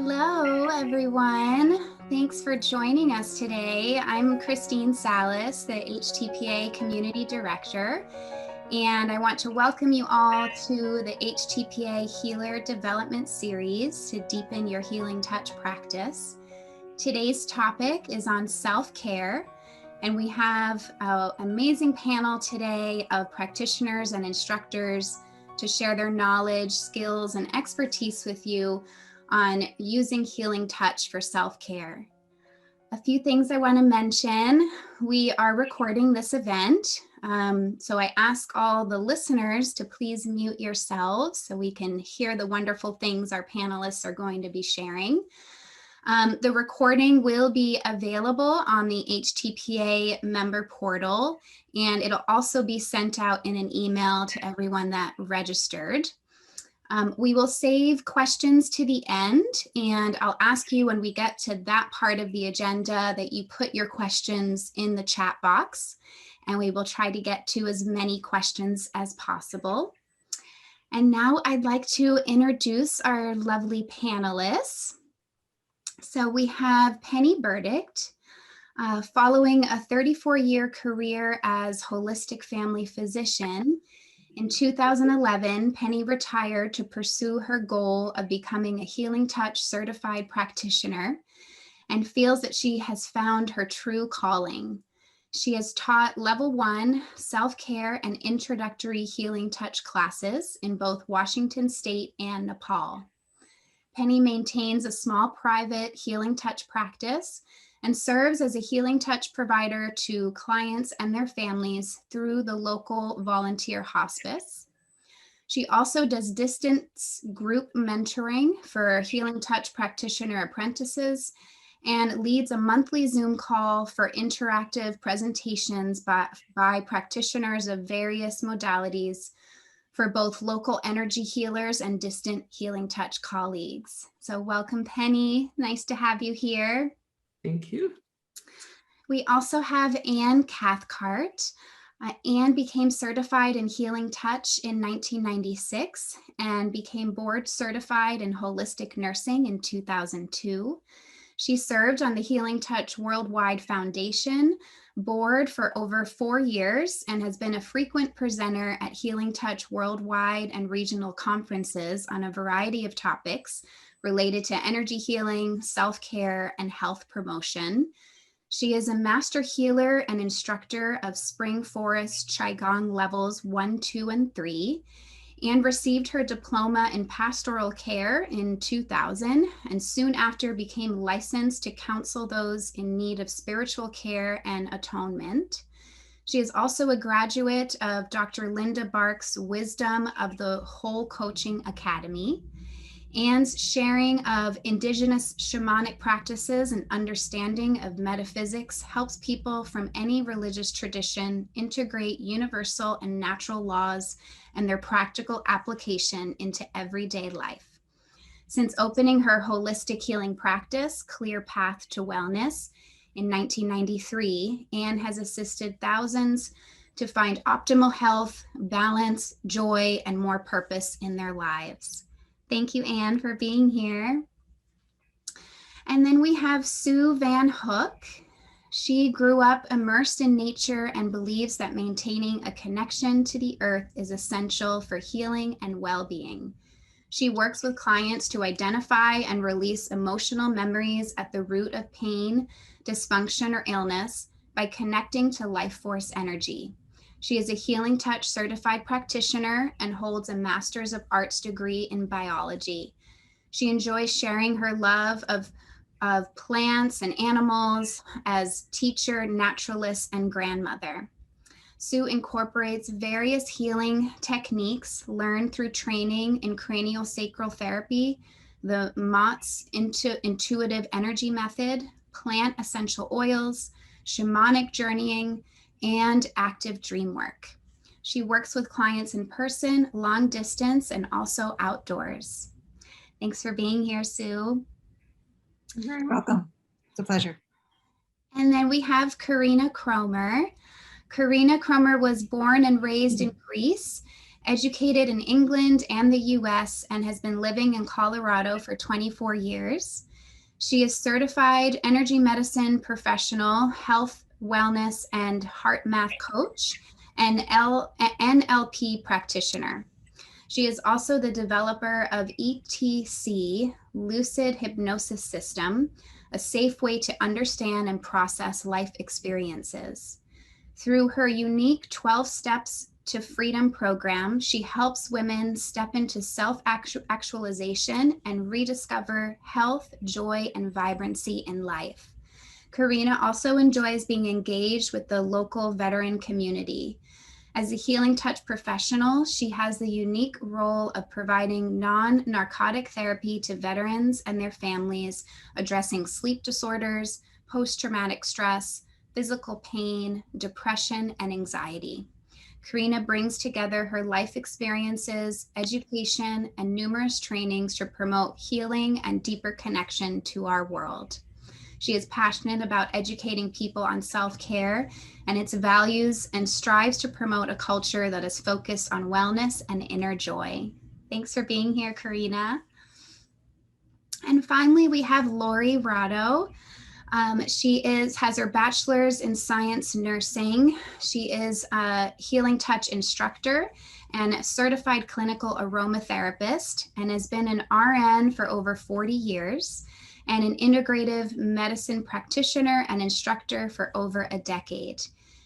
Hello, everyone. Thanks for joining us today. I'm Christine Salas, the HTPA Community Director, and I want to welcome you all to the HTPA Healer Development Series to deepen your healing touch practice. Today's topic is on self-care, and we have an amazing panel today of practitioners and instructors to share their knowledge, skills, and expertise with you on using healing touch for self-care. A few things I want to mention. We are recording this event, so I ask all the listeners to please mute yourselves so we can hear the wonderful things our panelists are going to be sharing. The recording will be available on the HTPA member portal, and it'll also be sent out in an email to everyone that registered. We will save questions to the end, and I'll ask you when we get to that part of the agenda that you put your questions in the chat box, and we will try to get to as many questions as possible. And now I'd like to introduce our lovely panelists. So we have Penny Burdick, following a 34-year career as holistic family physician. In 2011, Penny retired to pursue her goal of becoming a healing touch certified practitioner and feels that she has found her true calling. She has taught level 1 self-care and introductory healing touch classes in both Washington State and Nepal. Penny maintains a small private healing touch practice and serves as a healing touch provider to clients and their families through the local volunteer hospice. She also does distance group mentoring for healing touch practitioner apprentices and leads a monthly Zoom call for interactive presentations by practitioners of various modalities for both local energy healers and distant healing touch colleagues. So welcome, Penny. Nice to have you here. Thank you. We also have Anne Cathcart. Anne became certified in healing touch in 1996 and became board certified in holistic nursing in 2002. She served on the Healing Touch Worldwide Foundation board for over 4 years and has been a frequent presenter at Healing Touch Worldwide and regional conferences on a variety of topics related to energy healing, self-care, and health promotion. She is a master healer and instructor of Spring Forest Qigong levels 1, 2, and 3, and received her diploma in pastoral care in 2000, and soon after became licensed to counsel those in need of spiritual care and atonement. She is also a graduate of Dr. Linda Bark's Wisdom of the Whole Coaching Academy. Anne's sharing of indigenous shamanic practices and understanding of metaphysics helps people from any religious tradition integrate universal and natural laws and their practical application into everyday life. Since opening her holistic healing practice, Clear Path to Wellness, in 1993, Anne has assisted thousands to find optimal health, balance, joy, and more purpose in their lives. Thank you, Anne, for being here. And then we have Sue Van Hook. She grew up immersed in nature and believes that maintaining a connection to the earth is essential for healing and well-being. She works with clients to identify and release emotional memories at the root of pain, dysfunction, or illness by connecting to life force energy. She is a Healing Touch certified practitioner and holds a Master's of Arts degree in biology. She enjoys sharing her love of plants and animals as teacher, naturalist, and grandmother. Sue incorporates various healing techniques learned through training in craniosacral therapy, the Mott's intuitive energy method, plant essential oils, shamanic journeying, and active dream work. She works with clients in person, long distance, and also outdoors. Thanks for being here, Sue. You're welcome. It's a pleasure. And then we have Corinna Kromer. Corinna Kromer was born and raised in Greece educated in England and the US, and has been living in Colorado for 24 years. She is certified energy medicine professional, health, wellness, and heart math coach, and NLP practitioner. She is also the developer of ETC, Lucid Hypnosis System, a safe way to understand and process life experiences. Through her unique 12 Steps to Freedom program, she helps women step into self-actualization and rediscover health, joy, and vibrancy in life. Corinna also enjoys being engaged with the local veteran community. As a healing touch professional, she has the unique role of providing non-narcotic therapy to veterans and their families, addressing sleep disorders, post-traumatic stress, physical pain, depression, and anxiety. Corinna brings together her life experiences, education, and numerous trainings to promote healing and deeper connection to our world. She is passionate about educating people on self-care and its values, and strives to promote a culture that is focused on wellness and inner joy. Thanks for being here, Corinna. And finally, we have Laurie Ratto. She has her bachelor's in science nursing. She is a healing touch instructor and a certified clinical aromatherapist, and has been an RN for over 40 years. And an integrative medicine practitioner and instructor for over a decade.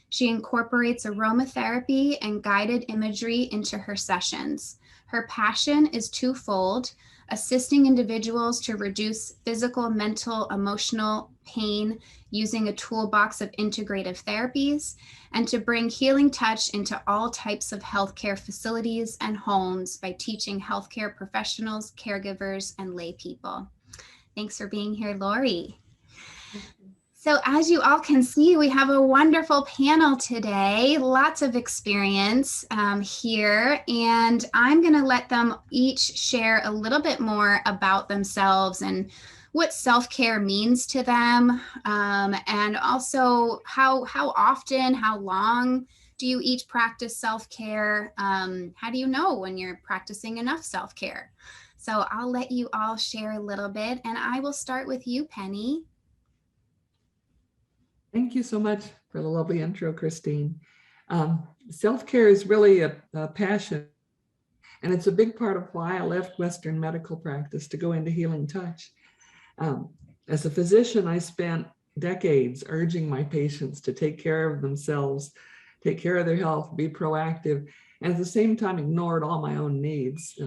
She incorporates aromatherapy and guided imagery into her sessions. Her passion is twofold: assisting individuals to reduce physical, mental, emotional pain using a toolbox of integrative therapies, and to bring healing touch into all types of healthcare facilities and homes by teaching healthcare professionals, caregivers, and lay people. Thanks for being here, Laurie. So as you all can see, we have a wonderful panel today, lots of experience here, and I'm going to let them each share a little bit more about themselves and what self-care means to them, and also how often, how long do you each practice self-care? How do you know when you're practicing enough self-care? So I'll let you all share a little bit, and I will start with you, Penny. Thank you so much for the lovely intro, Christine. Self-care is really a passion, and it's a big part of why I left Western medical practice to go into healing touch. As a physician, I spent decades urging my patients to take care of themselves, take care of their health, be proactive, and at the same time ignored all my own needs.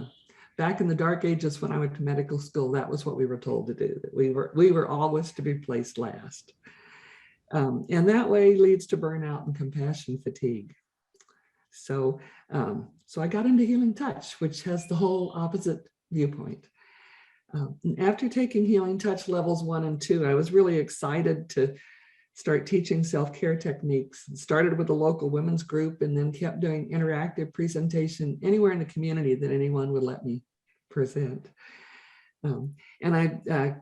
Back in the dark ages when I went to medical school, that was what we were told to do, that we were always to be placed last. And that way leads to burnout and compassion fatigue. So I got into healing touch, which has the whole opposite viewpoint. After taking healing touch levels 1 and 2, I was really excited to start teaching self-care techniques. Started with a local women's group and then kept doing interactive presentation anywhere in the community that anyone would let me present. And I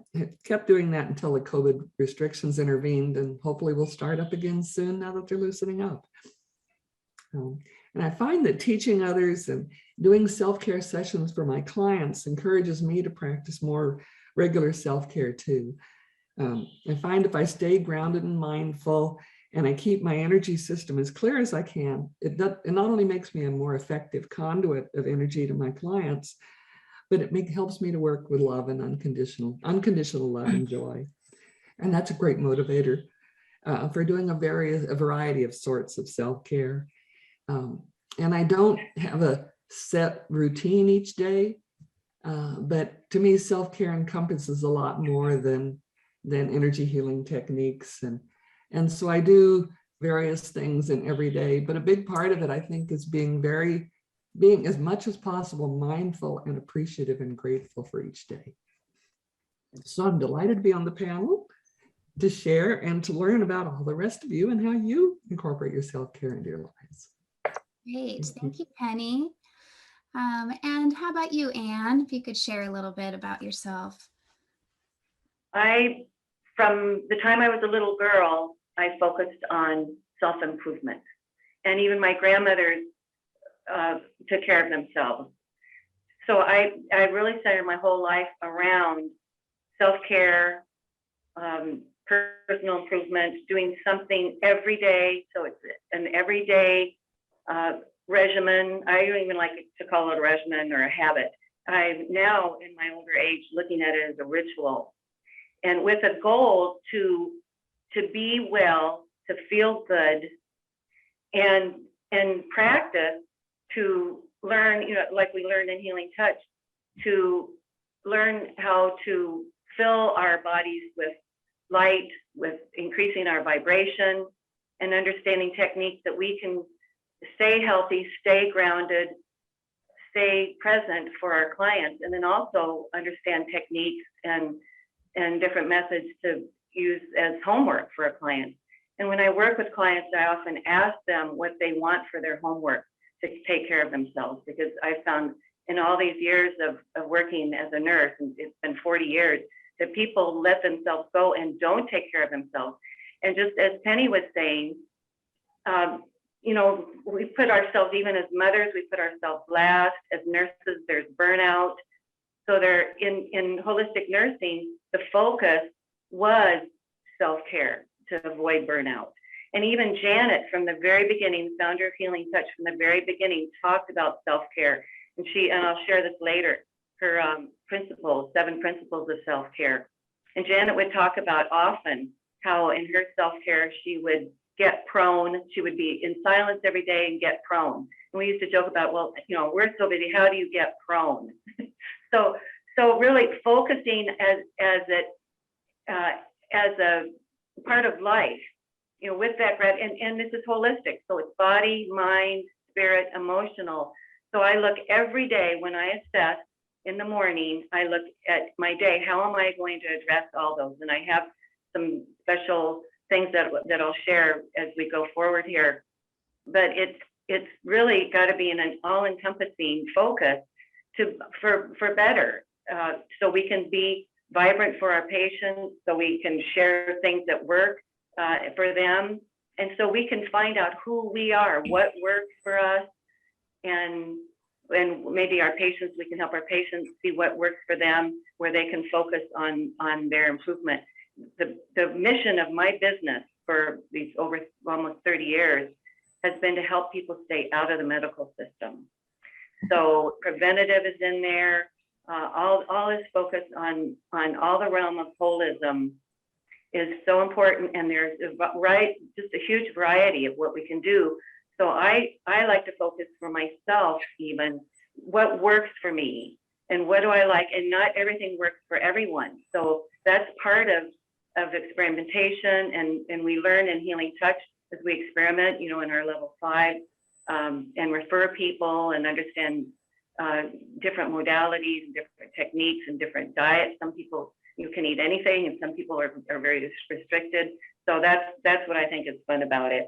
kept doing that until the COVID restrictions intervened, and hopefully we'll start up again soon now that they're loosening up. And I find that teaching others and doing self-care sessions for my clients encourages me to practice more regular self-care too. I find if I stay grounded and mindful and I keep my energy system as clear as I can, it not only makes me a more effective conduit of energy to my clients, but it helps me to work with love and unconditional love and joy. And that's a great motivator for doing a variety of sorts of self-care. And I don't have a set routine each day, but to me, self-care encompasses a lot more than energy healing techniques. And so I do various things in every day, but a big part of it, I think, is being as much as possible mindful and appreciative and grateful for each day. So I'm delighted to be on the panel to share and to learn about all the rest of you and how you incorporate your self-care into your lives. Great, thank you, Penny. And how about you, Anne? If you could share a little bit about yourself. From the time I was a little girl, I focused on self-improvement. And even my grandmother's took care of themselves. So I really centered my whole life around self-care, personal improvement, doing something every day. So it's an everyday regimen. I don't even like to call it a regimen or a habit. I'm now in my older age looking at it as a ritual, and with a goal to be well, to feel good, and practice to learn, like we learned in Healing Touch, to learn how to fill our bodies with light, with increasing our vibration, and understanding techniques that we can stay healthy, stay grounded, stay present for our clients, and then also understand techniques and different methods to use as homework for a client. And when I work with clients, I often ask them what they want for their homework to take care of themselves, because I found in all these years of working as a nurse, and it's been 40 years, that people let themselves go and don't take care of themselves. And just as Penny was saying, we put ourselves, even as mothers, we put ourselves last. As nurses, there's burnout. So there, in holistic nursing, the focus was self-care to avoid burnout. And even Janet, from the very beginning, founder of Healing Touch, from the very beginning, talked about self-care. And I'll share this later, her principles, 7 principles of self-care. And Janet would talk about often how in her self-care, she would get prone. She would be in silence every day and get prone. And we used to joke about, well, we're so busy, how do you get prone? So really focusing as a part of life, with that, and this is holistic. So it's body, mind, spirit, emotional. So I look every day when I assess in the morning, I look at my day, how am I going to address all those? And I have some special things that I'll share as we go forward here. But it's really got to be an all-encompassing focus for better, so we can be vibrant for our patients, so we can share things that work for them, and so we can find out who we are, what works for us, and maybe our patients, we can help our patients see what works for them, where they can focus on their improvement. The mission of my business for these over almost 30 years has been to help people stay out of the medical system. So preventative is in there. All is focused on all the realm of holism is so important, and there's just a huge variety of what we can do. So I like to focus for myself, even what works for me and what do I like, and not everything works for everyone. So that's part of experimentation, and we learn in Healing Touch as we experiment, in our level 5, and refer people and understand different modalities and different techniques and different diets. Some people, you can eat anything, and some people are very restricted. So that's what I think is fun about it.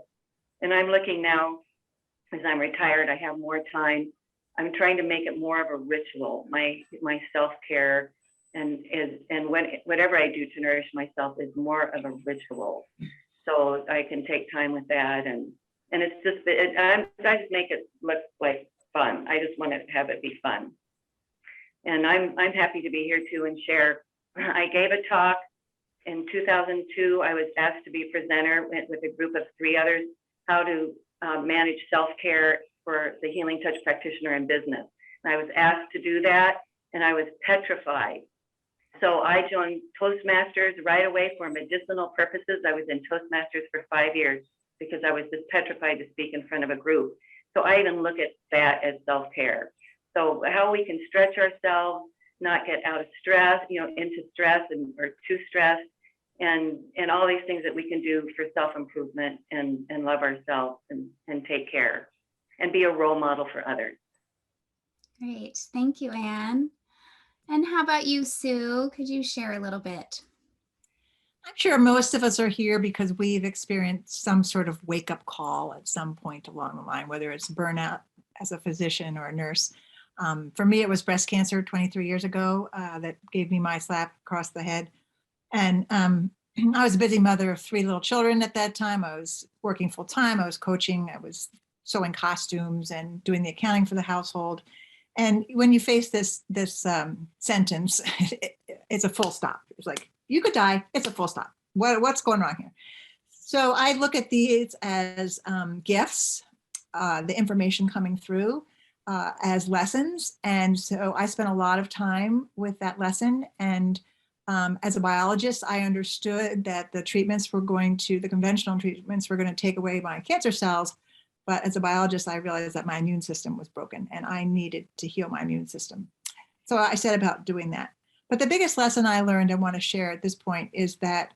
And I'm looking now, as I'm retired, I have more time. I'm trying to make it more of a ritual, my self-care, and whatever I do to nourish myself is more of a ritual. So I can take time with that, and it's just, I just make it look like fun. I just want to have it be fun. And I'm happy to be here too and share. I gave a talk in 2002. I was asked to be a presenter with a group of 3 others, how to manage self-care for the Healing Touch practitioner in business. And I was asked to do that, and I was petrified. So I joined Toastmasters right away for medicinal purposes. I was in Toastmasters for 5 years because I was just petrified to speak in front of a group. So I even look at that as self-care. So how we can stretch ourselves, not get out of stress, into stress or too stressed, and all these things that we can do for self-improvement and love ourselves and take care and be a role model for others. Great. Thank you, Anne. And how about you, Sue? Could you share a little bit? I'm sure most of us are here because we've experienced some sort of wake-up call at some point along the line, whether it's burnout as a physician or a nurse. For me, it was breast cancer 23 years ago that gave me my slap across the head. And I was a busy mother of 3 little children at that time. I was working full time. I was coaching. I was sewing costumes and doing the accounting for the household. And when you face this sentence, it's a full stop. It's like, you could die. It's a full stop. What's going wrong here? So I look at these as gifts, the information coming through as lessons. And so I spent a lot of time with that lesson. And as a biologist, I understood that the conventional treatments were going to take away my cancer cells. But as a biologist, I realized that my immune system was broken and I needed to heal my immune system. So I set about doing that. But the biggest lesson I learned and want to share at this point is that,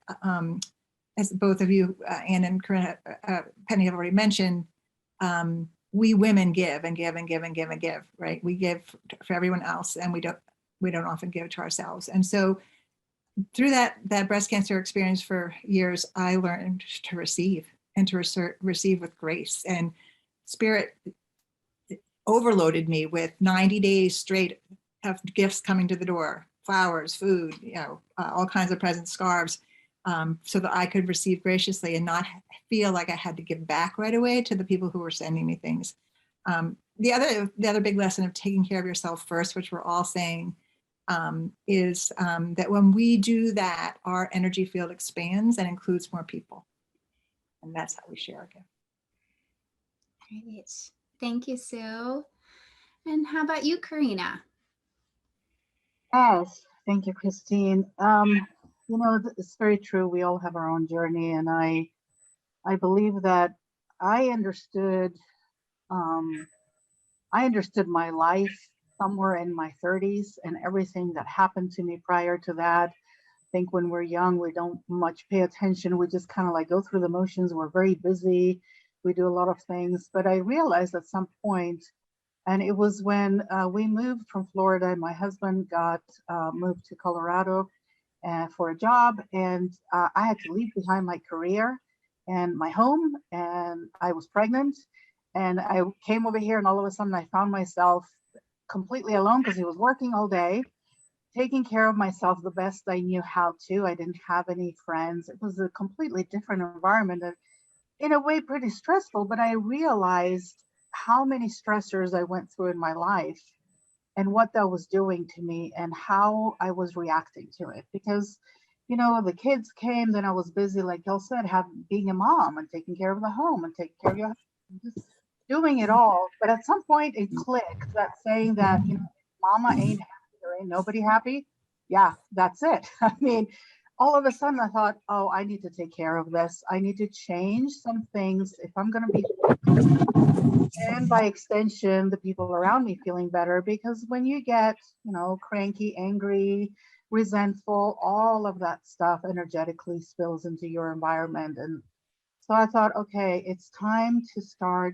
as both of you, Anne and Corinna, Penny have already mentioned, we women give and give and give and give and give, right? We give for everyone else, and we don't often give to ourselves. And so through that breast cancer experience for years, I learned to receive and to receive with grace. And Spirit overloaded me with 90 days straight of gifts coming to the door, flowers, food, all kinds of presents, scarves, so that I could receive graciously and not feel like I had to give back right away to the people who were sending me things. The other big lesson of taking care of yourself first, which we're all saying, is that when we do that, our energy field expands and includes more people. And that's how we share again. Great. Thank you, Sue. And how about you, Corinna? Yes, thank you, Christine. It's very true. We all have our own journey, and I believe that I understood my life somewhere in my 30s and everything that happened to me prior to that. I think when we're young, we don't much pay attention. We just kind of like go through the motions. We're very busy. We do a lot of things. But I realized at some point, and it was when we moved from Florida, and my husband got moved to Colorado for a job, and I had to leave behind my career and my home, and I was pregnant, and I came over here, and all of a sudden I found myself completely alone because he was working all day, taking care of myself the best I knew how to. I didn't have any friends. It was a completely different environment, and in a way pretty stressful, but I realized how many stressors I went through in my life and what that was doing to me and how I was reacting to it. Because, the kids came, then I was busy, like y'all said, being a mom and taking care of the home and taking care of your husband, just doing it all. But at some point it clicked, that saying that, mama ain't happy, there ain't nobody happy. Yeah, that's it. I mean, all of a sudden I thought, oh, I need to take care of this. I need to change some things if I'm going to be, and by extension, the people around me feeling better. Because when you get, cranky, angry, resentful, all of that stuff energetically spills into your environment. And so I thought, okay, it's time to start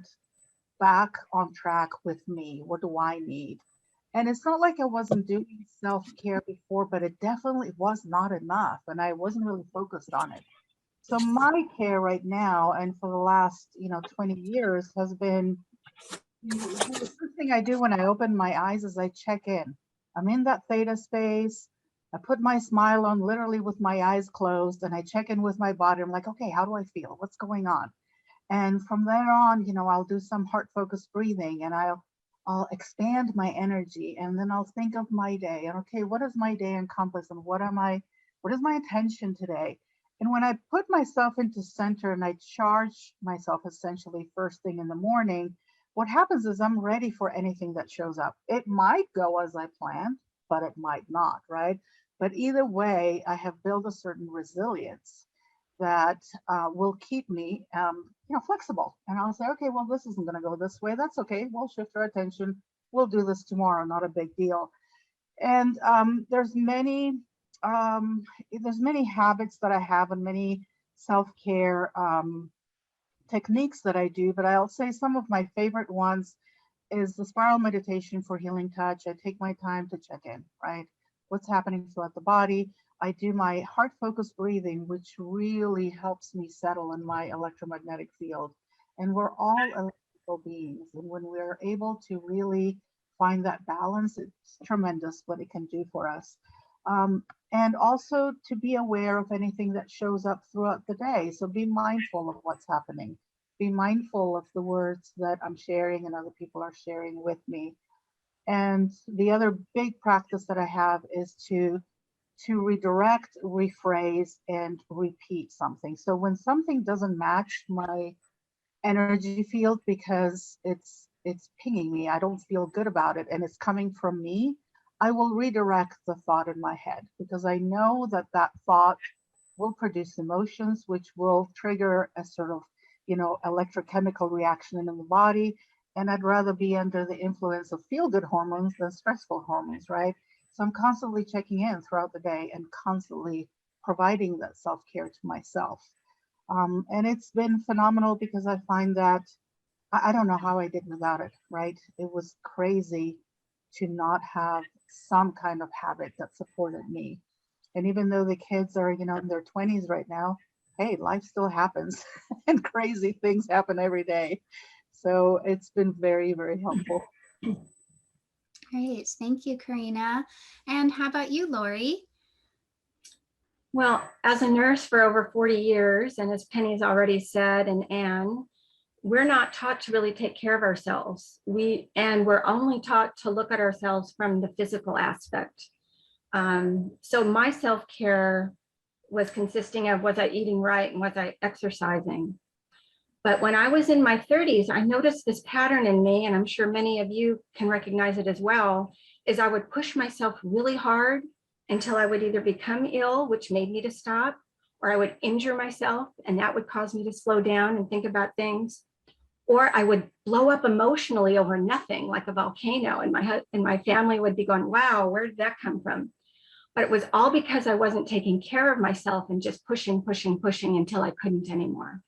back on track with me. What do I need? And it's not like I wasn't doing self-care before, but it definitely was not enough. And I wasn't really focused on it. So my care right now, and for the last, 20 years, has been, the first thing I do when I open my eyes is I check in. I'm in that theta space. I put my smile on literally with my eyes closed, and I check in with my body. I'm like, okay, how do I feel? What's going on? And from there on, I'll do some heart focused breathing, and I'll expand my energy, and then I'll think of my day, and okay, what does my day encompass, and what is my intention today? And when I put myself into center and I charge myself essentially first thing in the morning, what happens is I'm ready for anything that shows up. It might go as I planned, but it might not, right? But either way, I have built a certain resilience that will keep me flexible. And I'll say, okay, well, this isn't going to go this way. That's okay. We'll shift our attention. We'll do this tomorrow. Not a big deal. And there's many habits that I have and many self-care techniques that I do, but I'll say some of my favorite ones is the spiral meditation for healing touch. I take my time to check in, right? What's happening throughout the body. I do my heart focused breathing, which really helps me settle in my electromagnetic field. And we're all electrical beings. And when we're able to really find that balance, it's tremendous what it can do for us. And also to be aware of anything that shows up throughout the day. So be mindful of what's happening. be mindful of the words that I'm sharing and other people are sharing with me. And the other big practice that I have is to redirect, rephrase, and repeat something. So when something doesn't match my energy field because it's pinging me, I don't feel good about it, and it's coming from me, I will redirect the thought in my head, because I know that that thought will produce emotions, which will trigger a sort of, electrochemical reaction in the body. And I'd rather be under the influence of feel-good hormones than stressful hormones, right? So I'm constantly checking in throughout the day and constantly providing that self-care to myself. And it's been phenomenal, because I find that I don't know how I did without it, right? It was crazy to not have some kind of habit that supported me. And even though the kids are, in their 20s right now, hey, life still happens and crazy things happen every day. So it's been very, very helpful. Great. Thank you, Corinna. And how about you, Laurie? Well, as a nurse for over 40 years, and as Penny's already said, and Anne, we're not taught to really take care of ourselves. We're only taught to look at ourselves from the physical aspect. So my self-care was consisting of, was I eating right and was I exercising? But when I was in my 30s, I noticed this pattern in me, and I'm sure many of you can recognize it as well, is I would push myself really hard until I would either become ill, which made me to stop, or I would injure myself, and that would cause me to slow down and think about things. Or I would blow up emotionally over nothing, like a volcano, and my family would be going, wow, where did that come from? But it was all because I wasn't taking care of myself and just pushing until I couldn't anymore.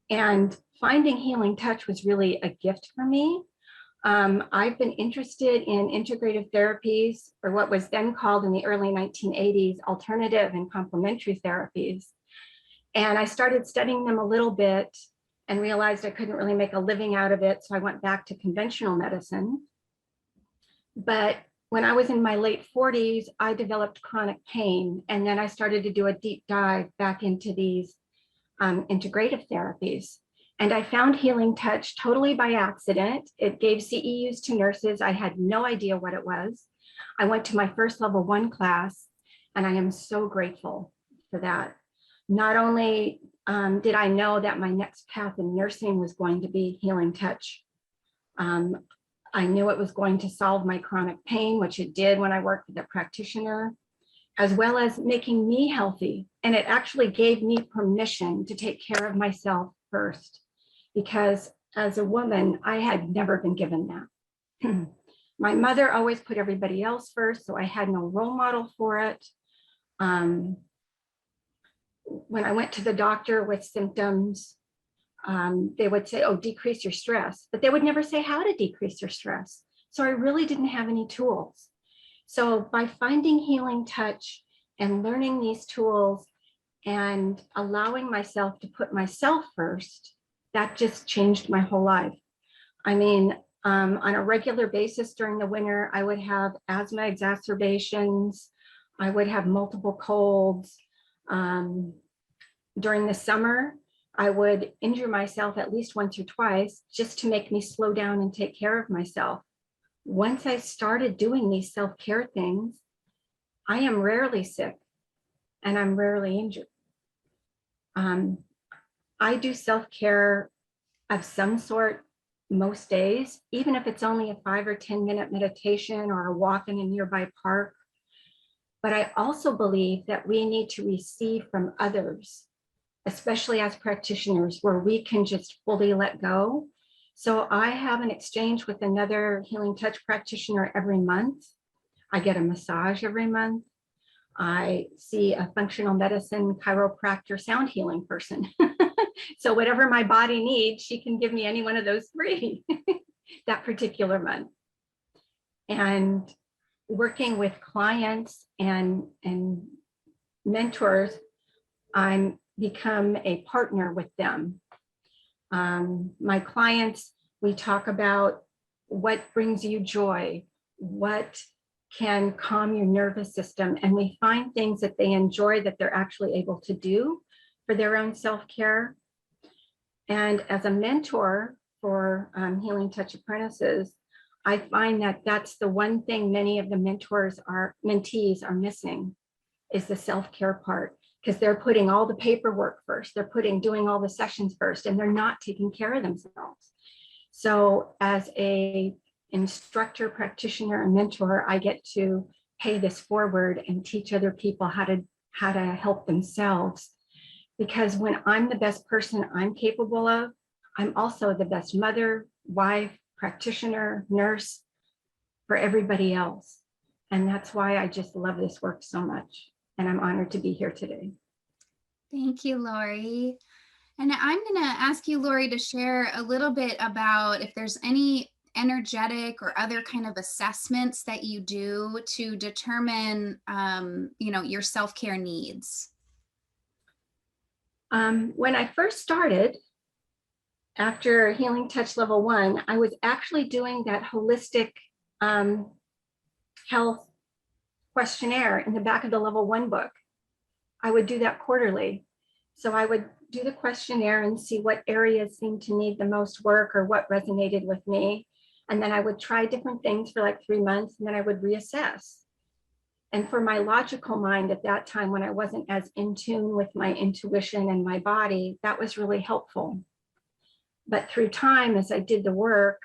And finding healing touch was really a gift for me. I've been interested in integrative therapies, or what was then called in the early 1980s, alternative and complementary therapies. And I started studying them a little bit and realized I couldn't really make a living out of it. So I went back to conventional medicine. But when I was in my late 40s, I developed chronic pain. And then I started to do a deep dive back into these integrative therapies. And I found healing touch totally by accident. It gave CEUs to nurses. I had no idea what it was. I went to my first level 1 class, and I am so grateful for that. Not only did I know that my next path in nursing was going to be healing touch, I knew it was going to solve my chronic pain, which it did when I worked with a practitioner, as well as making me healthy. And it actually gave me permission to take care of myself first, because as a woman, I had never been given that. My mother always put everybody else first, so I had no role model for it. When I went to the doctor with symptoms, they would say, oh, decrease your stress, but they would never say how to decrease your stress. So I really didn't have any tools. So by finding healing touch and learning these tools and allowing myself to put myself first, that just changed my whole life. I mean, on a regular basis during the winter, I would have asthma exacerbations. I would have multiple colds. During the summer, I would injure myself at least once or twice just to make me slow down and take care of myself. Once I started doing these self-care things, I am rarely sick and I'm rarely injured. I do self-care of some sort most days, even if it's only a 5 or 10 minute meditation or a walk in a nearby park. But I also believe that we need to receive from others, especially as practitioners, where we can just fully let go. So I have an exchange with another healing touch practitioner every month. I get a massage every month. I see a functional medicine, chiropractor, sound healing person. So whatever my body needs, she can give me any one of those 3 that particular month. And working with clients and mentors, I'm become a partner with them. My clients, we talk about what brings you joy, what can calm your nervous system, and we find things that they enjoy that they're actually able to do for their own self-care. And as a mentor for Healing Touch apprentices, I find that that's the one thing many of the mentees are missing, is the self-care part, because they're putting all the paperwork first. They're doing all the sessions first, and they're not taking care of themselves. So as a instructor, practitioner, and mentor, I get to pay this forward and teach other people how to help themselves. Because when I'm the best person I'm capable of, I'm also the best mother, wife, practitioner, nurse for everybody else. And that's why I just love this work so much. And I'm honored to be here today. Thank you, Laurie. And I'm going to ask you, Laurie, to share a little bit about if there's any energetic or other kind of assessments that you do to determine, your self-care needs. When I first started, after Healing Touch Level 1, I was actually doing that holistic health questionnaire in the back of the Level 1 book. I would do that quarterly. So I would do the questionnaire and see what areas seemed to need the most work or what resonated with me. And then I would try different things for like 3 months, and then I would reassess. And for my logical mind at that time, when I wasn't as in tune with my intuition and my body, that was really helpful. But through time, as I did the work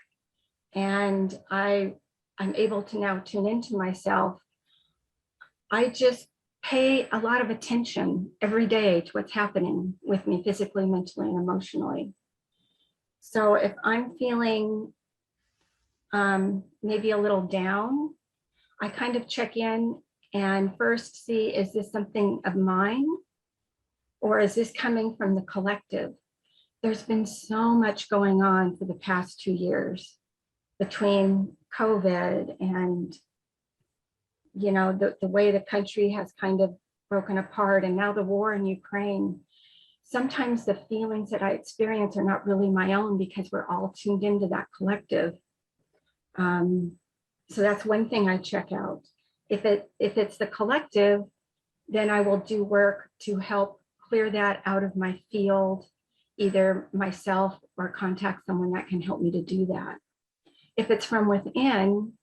and I'm able to now tune into myself, I just pay a lot of attention every day to what's happening with me physically, mentally, and emotionally. So if I'm feeling maybe a little down, I kind of check in and first see, is this something of mine, or is this coming from the collective? There's been so much going on for the past 2 years between COVID and, the way the country has kind of broken apart, and now the war in Ukraine. Sometimes the feelings that I experience are not really my own because we're all tuned into that collective. So that's one thing I check out. If it's the collective, then I will do work to help clear that out of my field, either myself or contact someone that can help me to do that. If it's from within,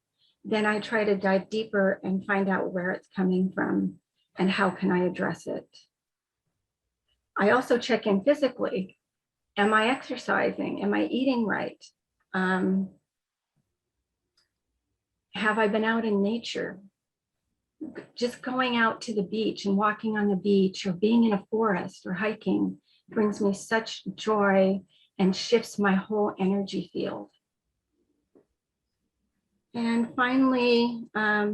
then I try to dive deeper and find out where it's coming from and how can I address it. I also check in physically. Am I exercising? Am I eating right? Have I been out in nature? Just going out to the beach and walking on the beach or being in a forest or hiking brings me such joy and shifts my whole energy field. And finally, I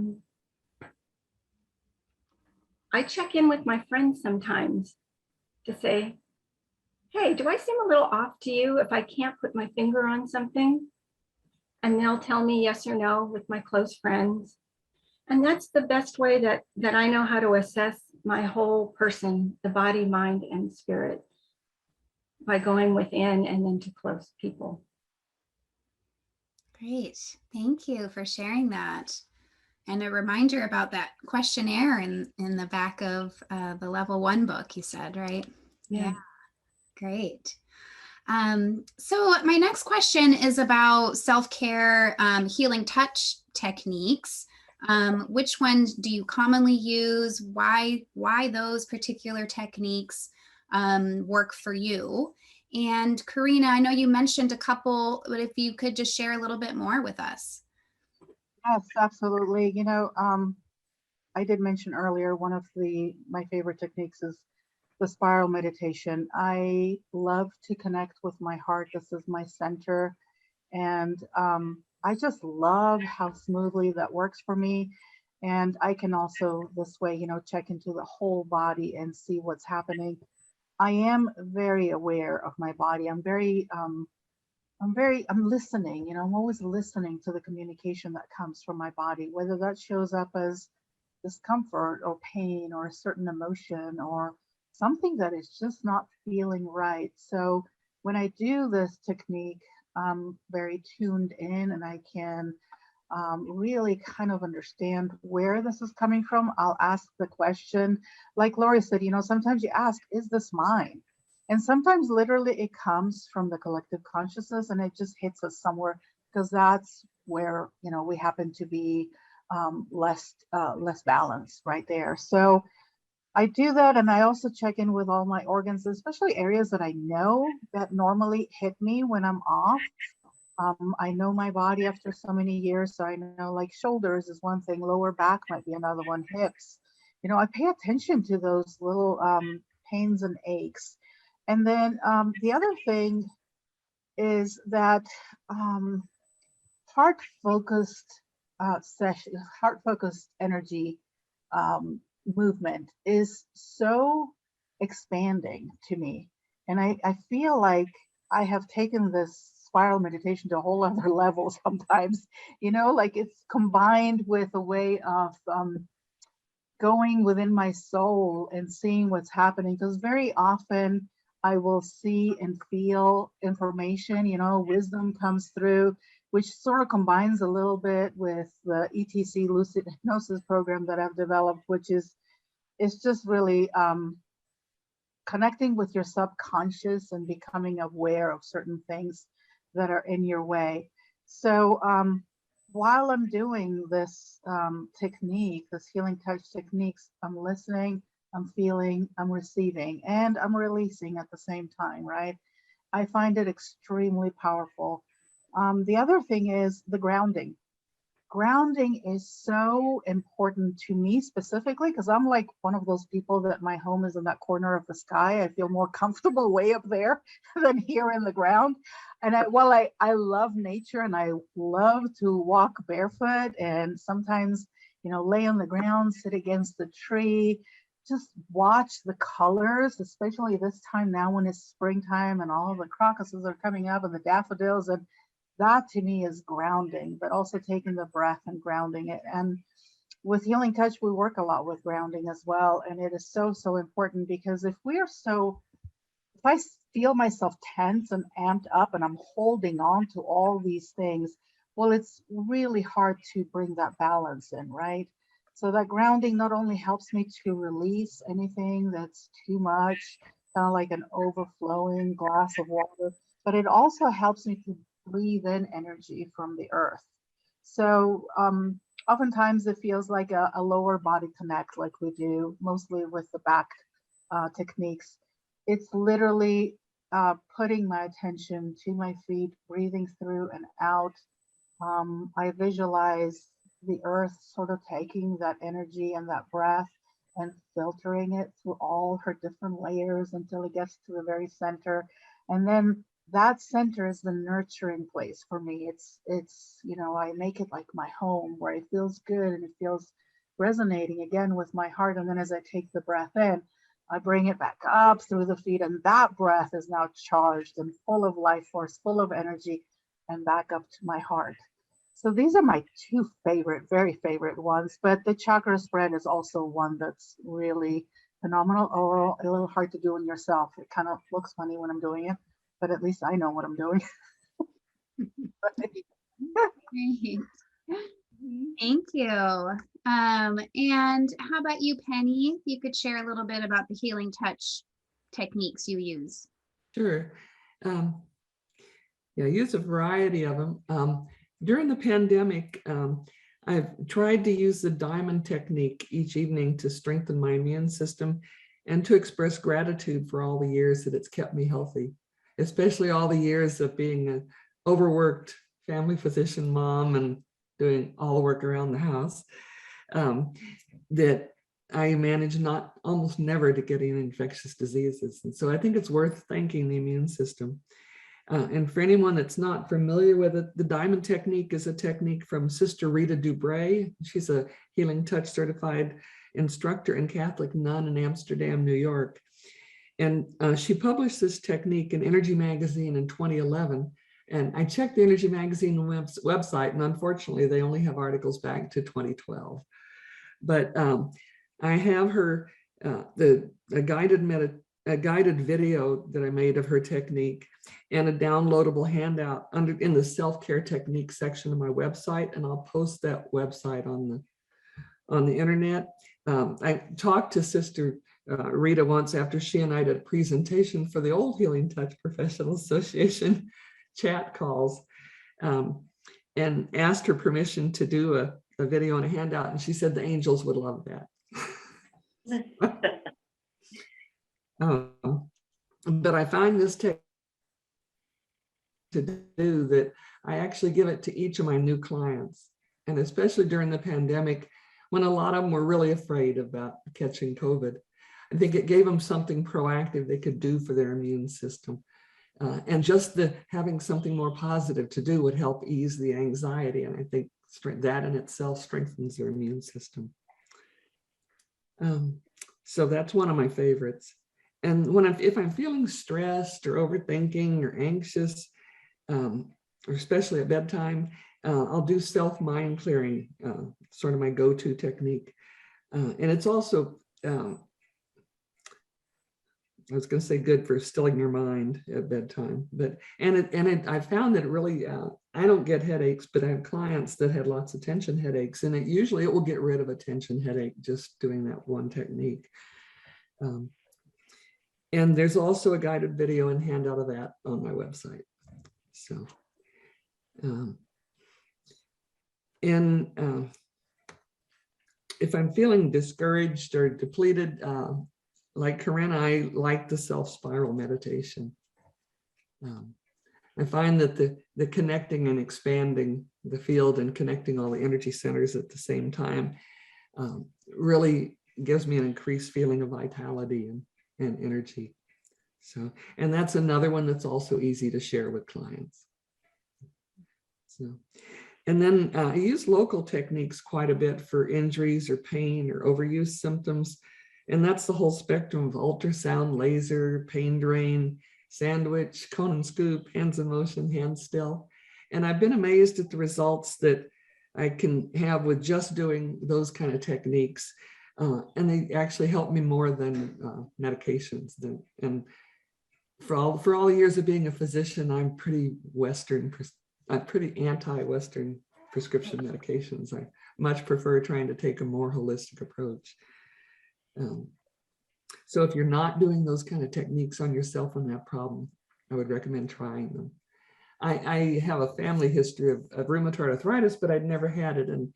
check in with my friends sometimes to say, hey, do I seem a little off to you if I can't put my finger on something? And they'll tell me yes or no with my close friends. And that's the best way that I know how to assess my whole person, the body, mind, and spirit, by going within and then to close people. Great. Thank you for sharing that. And a reminder about that questionnaire in the back of the Level 1 book, you said, right? Yeah. Great. So my next question is about self-care healing touch techniques. Which ones do you commonly use? Why those particular techniques work for you? And Corinna, I know you mentioned a couple, but if you could just share a little bit more with us. Yes, absolutely. I did mention earlier, one of my favorite techniques is the spiral meditation. I love to connect with my heart. This is my center. And I just love how smoothly that works for me. And I can also this way, check into the whole body and see what's happening. I am very aware of my body. I'm listening, I'm always listening to the communication that comes from my body, whether that shows up as discomfort or pain or a certain emotion or something that is just not feeling right. So when I do this technique, I'm very tuned in and I can really kind of understand where this is coming from. I'll ask the question, like Laurie said, sometimes you ask, is this mine? And sometimes literally it comes from the collective consciousness and it just hits us somewhere because that's where, you know, we happen to be less balanced right there. So I do that, and I also check in with all my organs, especially areas that I know that normally hit me when I'm off. I know my body after so many years, so I know like shoulders is one thing, lower back might be another one, hips. You know, I pay attention to those little pains and aches. And then the other thing is that heart-focused session, heart-focused energy movement is so expanding to me. And I feel like I have taken this spiral meditation to a whole other level sometimes, you know, like it's combined with a way of going within my soul and seeing what's happening. Because very often I will see and feel information, you know, wisdom comes through, which sort of combines a little bit with the ETC lucid hypnosis program that I've developed, which is, it's just really connecting with your subconscious and becoming aware of certain things that are in your way. So while I'm doing this technique, this healing touch techniques, I'm listening, I'm feeling, I'm receiving, and I'm releasing at the same time, right? I find it extremely powerful. The other thing is the grounding. Grounding is so important to me specifically because I'm like one of those people that my home is in that corner of the sky. I feel more comfortable way up there than here in the ground. And while I love nature and I love to walk barefoot and sometimes, you know, lay on the ground, sit against the tree, just watch the colors, especially this time now when it's springtime and all of the crocuses are coming up and the daffodils, and that to me is grounding, but also taking the breath and grounding it. And with Healing Touch, we work a lot with grounding as well. And it is so, so important because if I feel myself tense and amped up and I'm holding on to all these things, well, it's really hard to bring that balance in, right? So that grounding not only helps me to release anything that's too much, kind of like an overflowing glass of water, but it also helps me to breathe in energy from the earth. So oftentimes it feels like a lower body connect like we do, mostly with the back techniques. It's literally putting my attention to my feet, breathing through and out. I visualize the earth sort of taking that energy and that breath and filtering it through all her different layers until it gets to the very center. And then that center is the nurturing place for me. It's, you know, I make it like my home where it feels good and it feels resonating again with my heart. And then as I take the breath in, I bring it back up through the feet, and that breath is now charged and full of life force, full of energy, and back up to my heart. So these are my two very favorite ones, but the chakra spread is also one that's really phenomenal, or a little hard to do in yourself. It kind of looks funny when I'm doing it, but at least I know what I'm doing. Great. Thank you. And how about you, Penny? If you could share a little bit about the healing touch techniques you use. Sure. Yeah, I use a variety of them. During the pandemic, I've tried to use the diamond technique each evening to strengthen my immune system and to express gratitude for all the years that it's kept me healthy, especially all the years of being an overworked family physician mom and doing all the work around the house, that I managed almost never to get any infectious diseases. And so I think it's worth thanking the immune system. And for anyone that's not familiar with it, the diamond technique is a technique from Sister Rita Dubray. She's a Healing Touch certified instructor and Catholic nun in Amsterdam, New York. And she published this technique in Energy Magazine in 2011. And I checked the Energy Magazine website, and unfortunately, they only have articles back to 2012. But I have her, a guided video that I made of her technique and a downloadable handout in the self-care technique section of my website, and I'll post that website on the internet. I talked to Sister Rita once, after she and I did a presentation for the old Healing Touch Professional Association chat calls, and asked her permission to do a video and a handout, and she said the angels would love that. But I find this technique to do that I actually give it to each of my new clients, and especially during the pandemic, when a lot of them were really afraid about catching COVID. I think it gave them something proactive they could do for their immune system. And just having something more positive to do would help ease the anxiety. And I think that in itself strengthens their immune system. So that's one of my favorites. And if I'm feeling stressed or overthinking or anxious, or especially at bedtime, I'll do self-mind clearing, sort of my go-to technique. And it's also, I was going to say good for stilling your mind at bedtime, but I found that it really, I don't get headaches, but I have clients that had lots of tension headaches, and usually it will get rid of a tension headache just doing that one technique. And there's also a guided video and handout of that on my website. So, if I'm feeling discouraged or depleted, like Corinna, I like the self-spiral meditation. I find that the connecting and expanding the field and connecting all the energy centers at the same time really gives me an increased feeling of vitality and energy. So, and that's another one that's also easy to share with clients. So, and then I use local techniques quite a bit for injuries or pain or overuse symptoms. And that's the whole spectrum of ultrasound, laser, pain drain, sandwich, cone and scoop, hands in motion, hands still. And I've been amazed at the results that I can have with just doing those kind of techniques. And they actually help me more than medications. And for all the years of being a physician, I'm pretty anti-Western prescription medications. I much prefer trying to take a more holistic approach. So if you're not doing those kind of techniques on yourself on that problem, I would recommend trying them. I have a family history of rheumatoid arthritis, but I'd never had it. And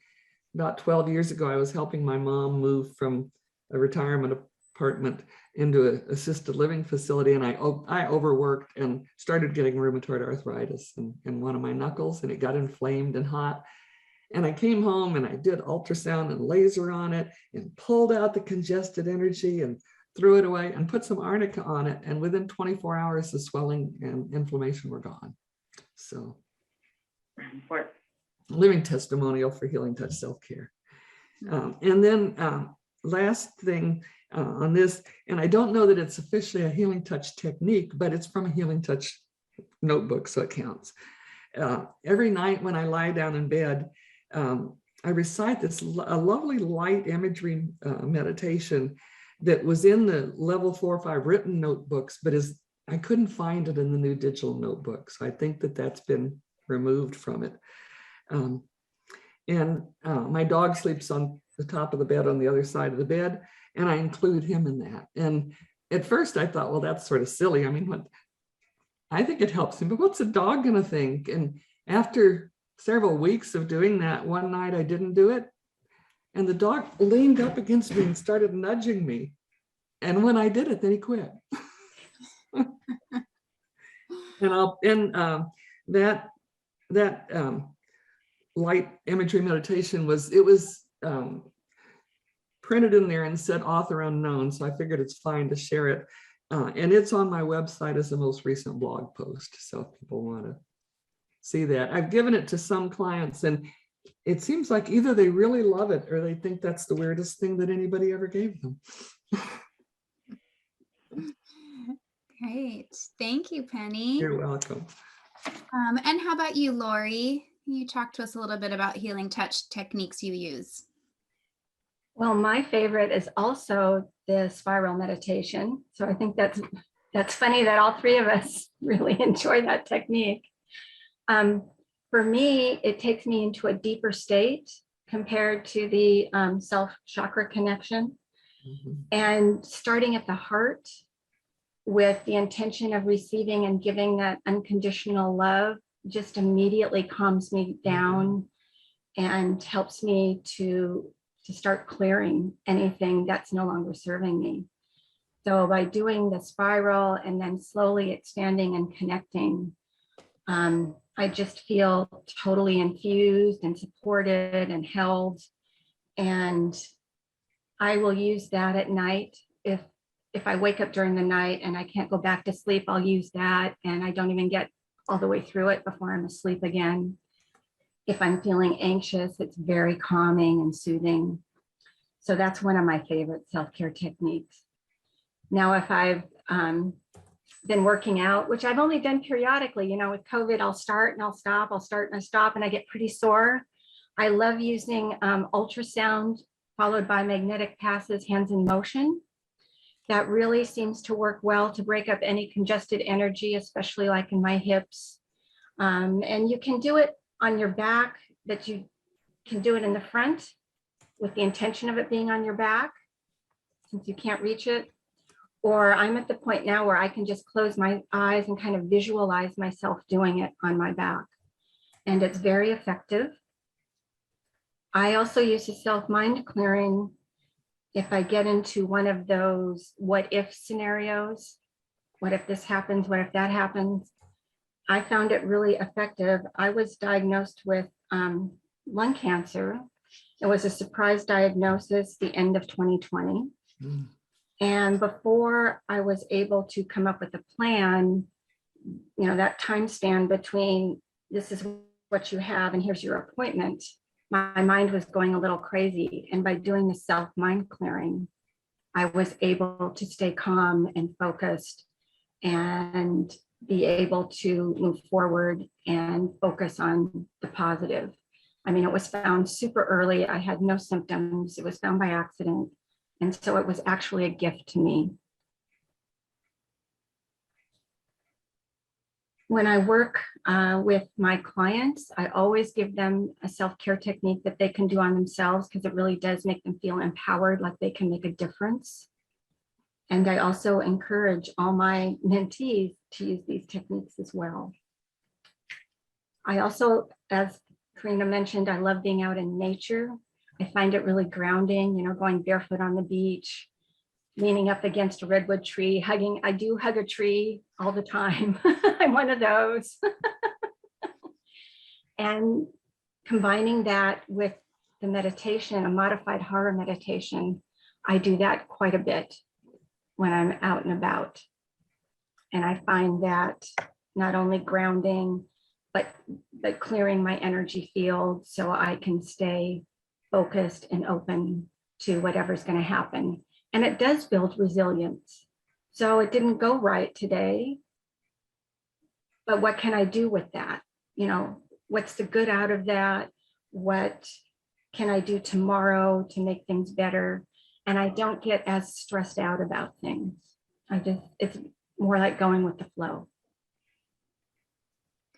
about 12 years ago, I was helping my mom move from a retirement apartment into an assisted living facility, and I overworked and started getting rheumatoid arthritis in one of my knuckles, and it got inflamed and hot. And I came home and I did ultrasound and laser on it and pulled out the congested energy and threw it away and put some arnica on it. And within 24 hours, the swelling and inflammation were gone. So, living testimonial for Healing Touch self-care. And then last thing on this, and I don't know that it's officially a Healing Touch technique, but it's from a Healing Touch notebook, so it counts. Every night when I lie down in bed, I recite a lovely light imagery meditation that was in the level 4 or 5 written notebooks, but I couldn't find it in the new digital notebook. So I think that that's been removed from it. My dog sleeps on the top of the bed on the other side of the bed, and I include him in that. And at first I thought, well, that's sort of silly. I mean, I think it helps him, but what's a dog gonna think? And after several weeks of doing that, one night I didn't do it, and the dog leaned up against me and started nudging me. And when I did it, then he quit. That light imagery meditation was printed in there and said author unknown, so I figured it's fine to share it. And it's on my website as the most recent blog post, so if people want to see that. I've given it to some clients, and it seems like either they really love it or they think that's the weirdest thing that anybody ever gave them. Great. Thank you, Penny. You're welcome. And how about you, Laurie? You talk to us a little bit about Healing Touch techniques you use. Well, my favorite is also the spiral meditation. So I think that's funny that all three of us really enjoy that technique. For me, it takes me into a deeper state compared to the self chakra connection. And starting at the heart with the intention of receiving and giving that unconditional love just immediately calms me down and helps me to start clearing anything that's no longer serving me. So by doing the spiral and then slowly expanding and connecting, I just feel totally infused and supported and held. And I will use that at night. If I wake up during the night and I can't go back to sleep, I'll use that, and I don't even get all the way through it before I'm asleep again. If I'm feeling anxious, it's very calming and soothing. So that's one of my favorite self-care techniques. Now, if I've been working out, which I've only done periodically, you know, with COVID, I'll start and I'll stop, I'll start and I stop, and I get pretty sore. I love using ultrasound followed by magnetic passes, hands in motion. That really seems to work well to break up any congested energy, especially like in my hips. And you can do it on your back, but you can do it in the front with the intention of it being on your back, since you can't reach it. Or I'm at the point now where I can just close my eyes and kind of visualize myself doing it on my back. And it's very effective. I also use the self-mind clearing if I get into one of those what if scenarios. What if this happens? What if that happens? I found it really effective. I was diagnosed with lung cancer. It was a surprise diagnosis the end of 2020. And before I was able to come up with a plan, you know, that time span between this is what you have and here's your appointment, my mind was going a little crazy. And by doing the self-mind clearing, I was able to stay calm and focused and be able to move forward and focus on the positive. I mean, it was found super early. I had no symptoms. It was found by accident. And so it was actually a gift to me. When I work with my clients, I always give them a self-care technique that they can do on themselves, because it really does make them feel empowered, like they can make a difference. And I also encourage all my mentees to use these techniques as well. I also, as Corinna mentioned, I love being out in nature. I find it really grounding, you know, going barefoot on the beach, leaning up against a redwood tree, hugging. I do hug a tree all the time. I'm one of those. And combining that with the meditation, a modified horror meditation, I do that quite a bit when I'm out and about. And I find that not only grounding, but clearing my energy field so I can stay focused and open to whatever's going to happen. And it does build resilience. So it didn't go right today, but what can I do with that? You know, what's the good out of that? What can I do tomorrow to make things better? And I don't get as stressed out about things. It's more like going with the flow.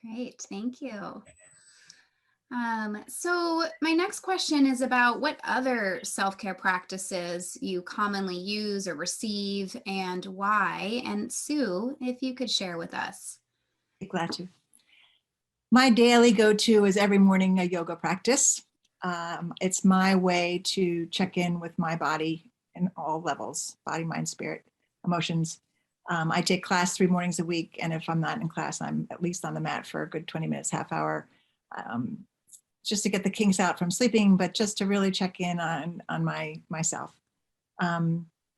Great, thank you. So my next question is about what other self-care practices you commonly use or receive and why. And Sue, if you could share with us. Be glad to. My daily go-to is every morning a yoga practice. It's my way to check in with my body in all levels, body, mind, spirit, emotions. I take class 3 mornings a week. And if I'm not in class, I'm at least on the mat for a good 20 minutes, half hour. Just to get the kinks out from sleeping, but just to really check in on myself.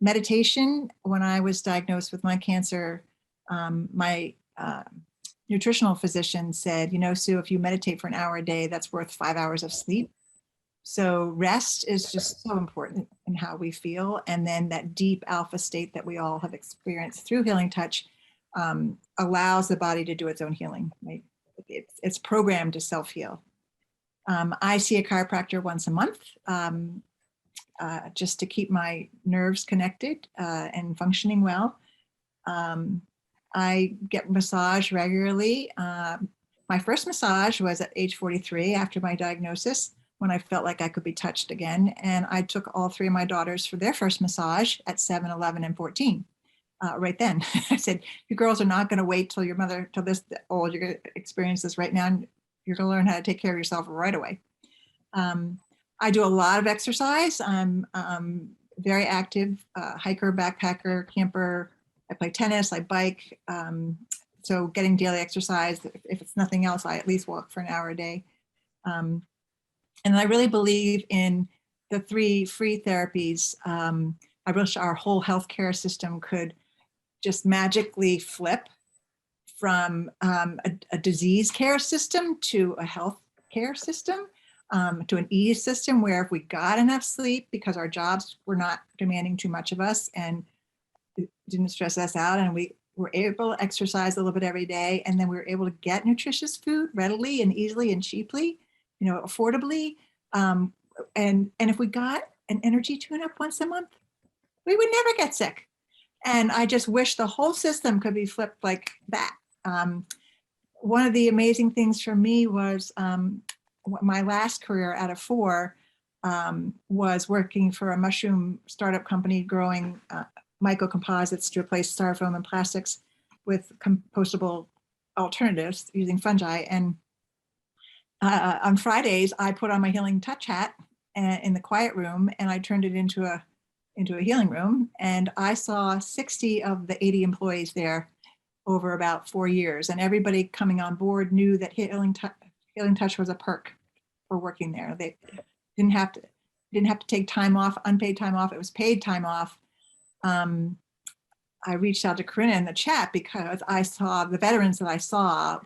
Meditation, when I was diagnosed with lung cancer, my nutritional physician said, you know, Sue, if you meditate for an hour a day, that's worth 5 hours of sleep. So rest is just so important in how we feel. And then that deep alpha state that we all have experienced through Healing Touch allows the body to do its own healing. Right? It's programmed to self-heal. I see a chiropractor once a month just to keep my nerves connected and functioning well. I get massage regularly. My first massage was at age 43 after my diagnosis. when I felt like I could be touched again. And I took all 3 of my daughters for their first massage at 7, 11, and 14. Right then, I said, you girls are not going to wait till your mother, till this old, you're going to experience this right now. And you're going to learn how to take care of yourself right away. I do a lot of exercise. I'm very active, hiker, backpacker, camper. I play tennis, I bike. So getting daily exercise, if it's nothing else, I at least walk for an hour a day. And I really believe in the 3 free therapies. I wish our whole healthcare system could just magically flip from a disease care system to a health care system, to an ease system where if we got enough sleep because our jobs were not demanding too much of us and it didn't stress us out, and we were able to exercise a little bit every day, and then we were able to get nutritious food readily and easily and cheaply, affordably. And if we got an energy tune-up once a month, we would never get sick. And I just wish the whole system could be flipped like that. One of the amazing things for me was my last career out of 4 was working for a mushroom startup company growing microcomposites to replace styrofoam and plastics with compostable alternatives using fungi. And on Fridays, I put on my Healing Touch hat in the quiet room, and I turned it into a healing room. And I saw 60 of the 80 employees there over about 4 years. And everybody coming on board knew that Healing Touch was a perk for working there. They didn't have to take time off, unpaid time off. It was paid time off. I reached out to Corinna in the chat because I saw the veterans that I saw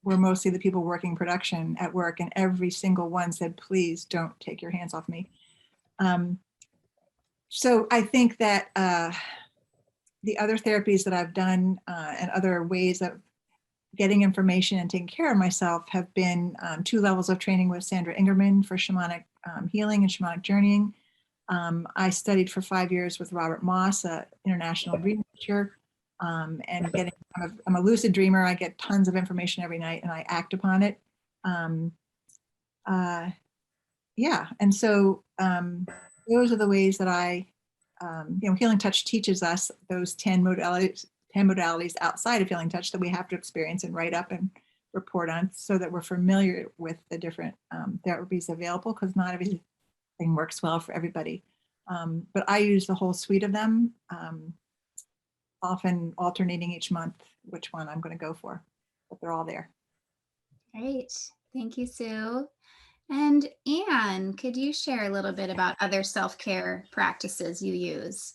were mostly the people working production at work, and every single one said, please don't take your hands off me. So I think that the other therapies that I've done and other ways of getting information and taking care of myself have been 2 levels of training with Sandra Ingerman for shamanic healing and shamanic journeying. I studied for 5 years with Robert Moss, an international dream teacher, and I'm a lucid dreamer. I get tons of information every night and I act upon it. Yeah, and so those are the ways that I, Healing Touch teaches us those 10 modalities outside of Healing Touch that we have to experience and write up and report on so that we're familiar with the different therapies available, because not everything works well for everybody. But I use the whole suite of them, often alternating each month which one I'm going to go for, but they're all there. Great. Thank you, Sue. And Anne, could you share a little bit about other self-care practices you use?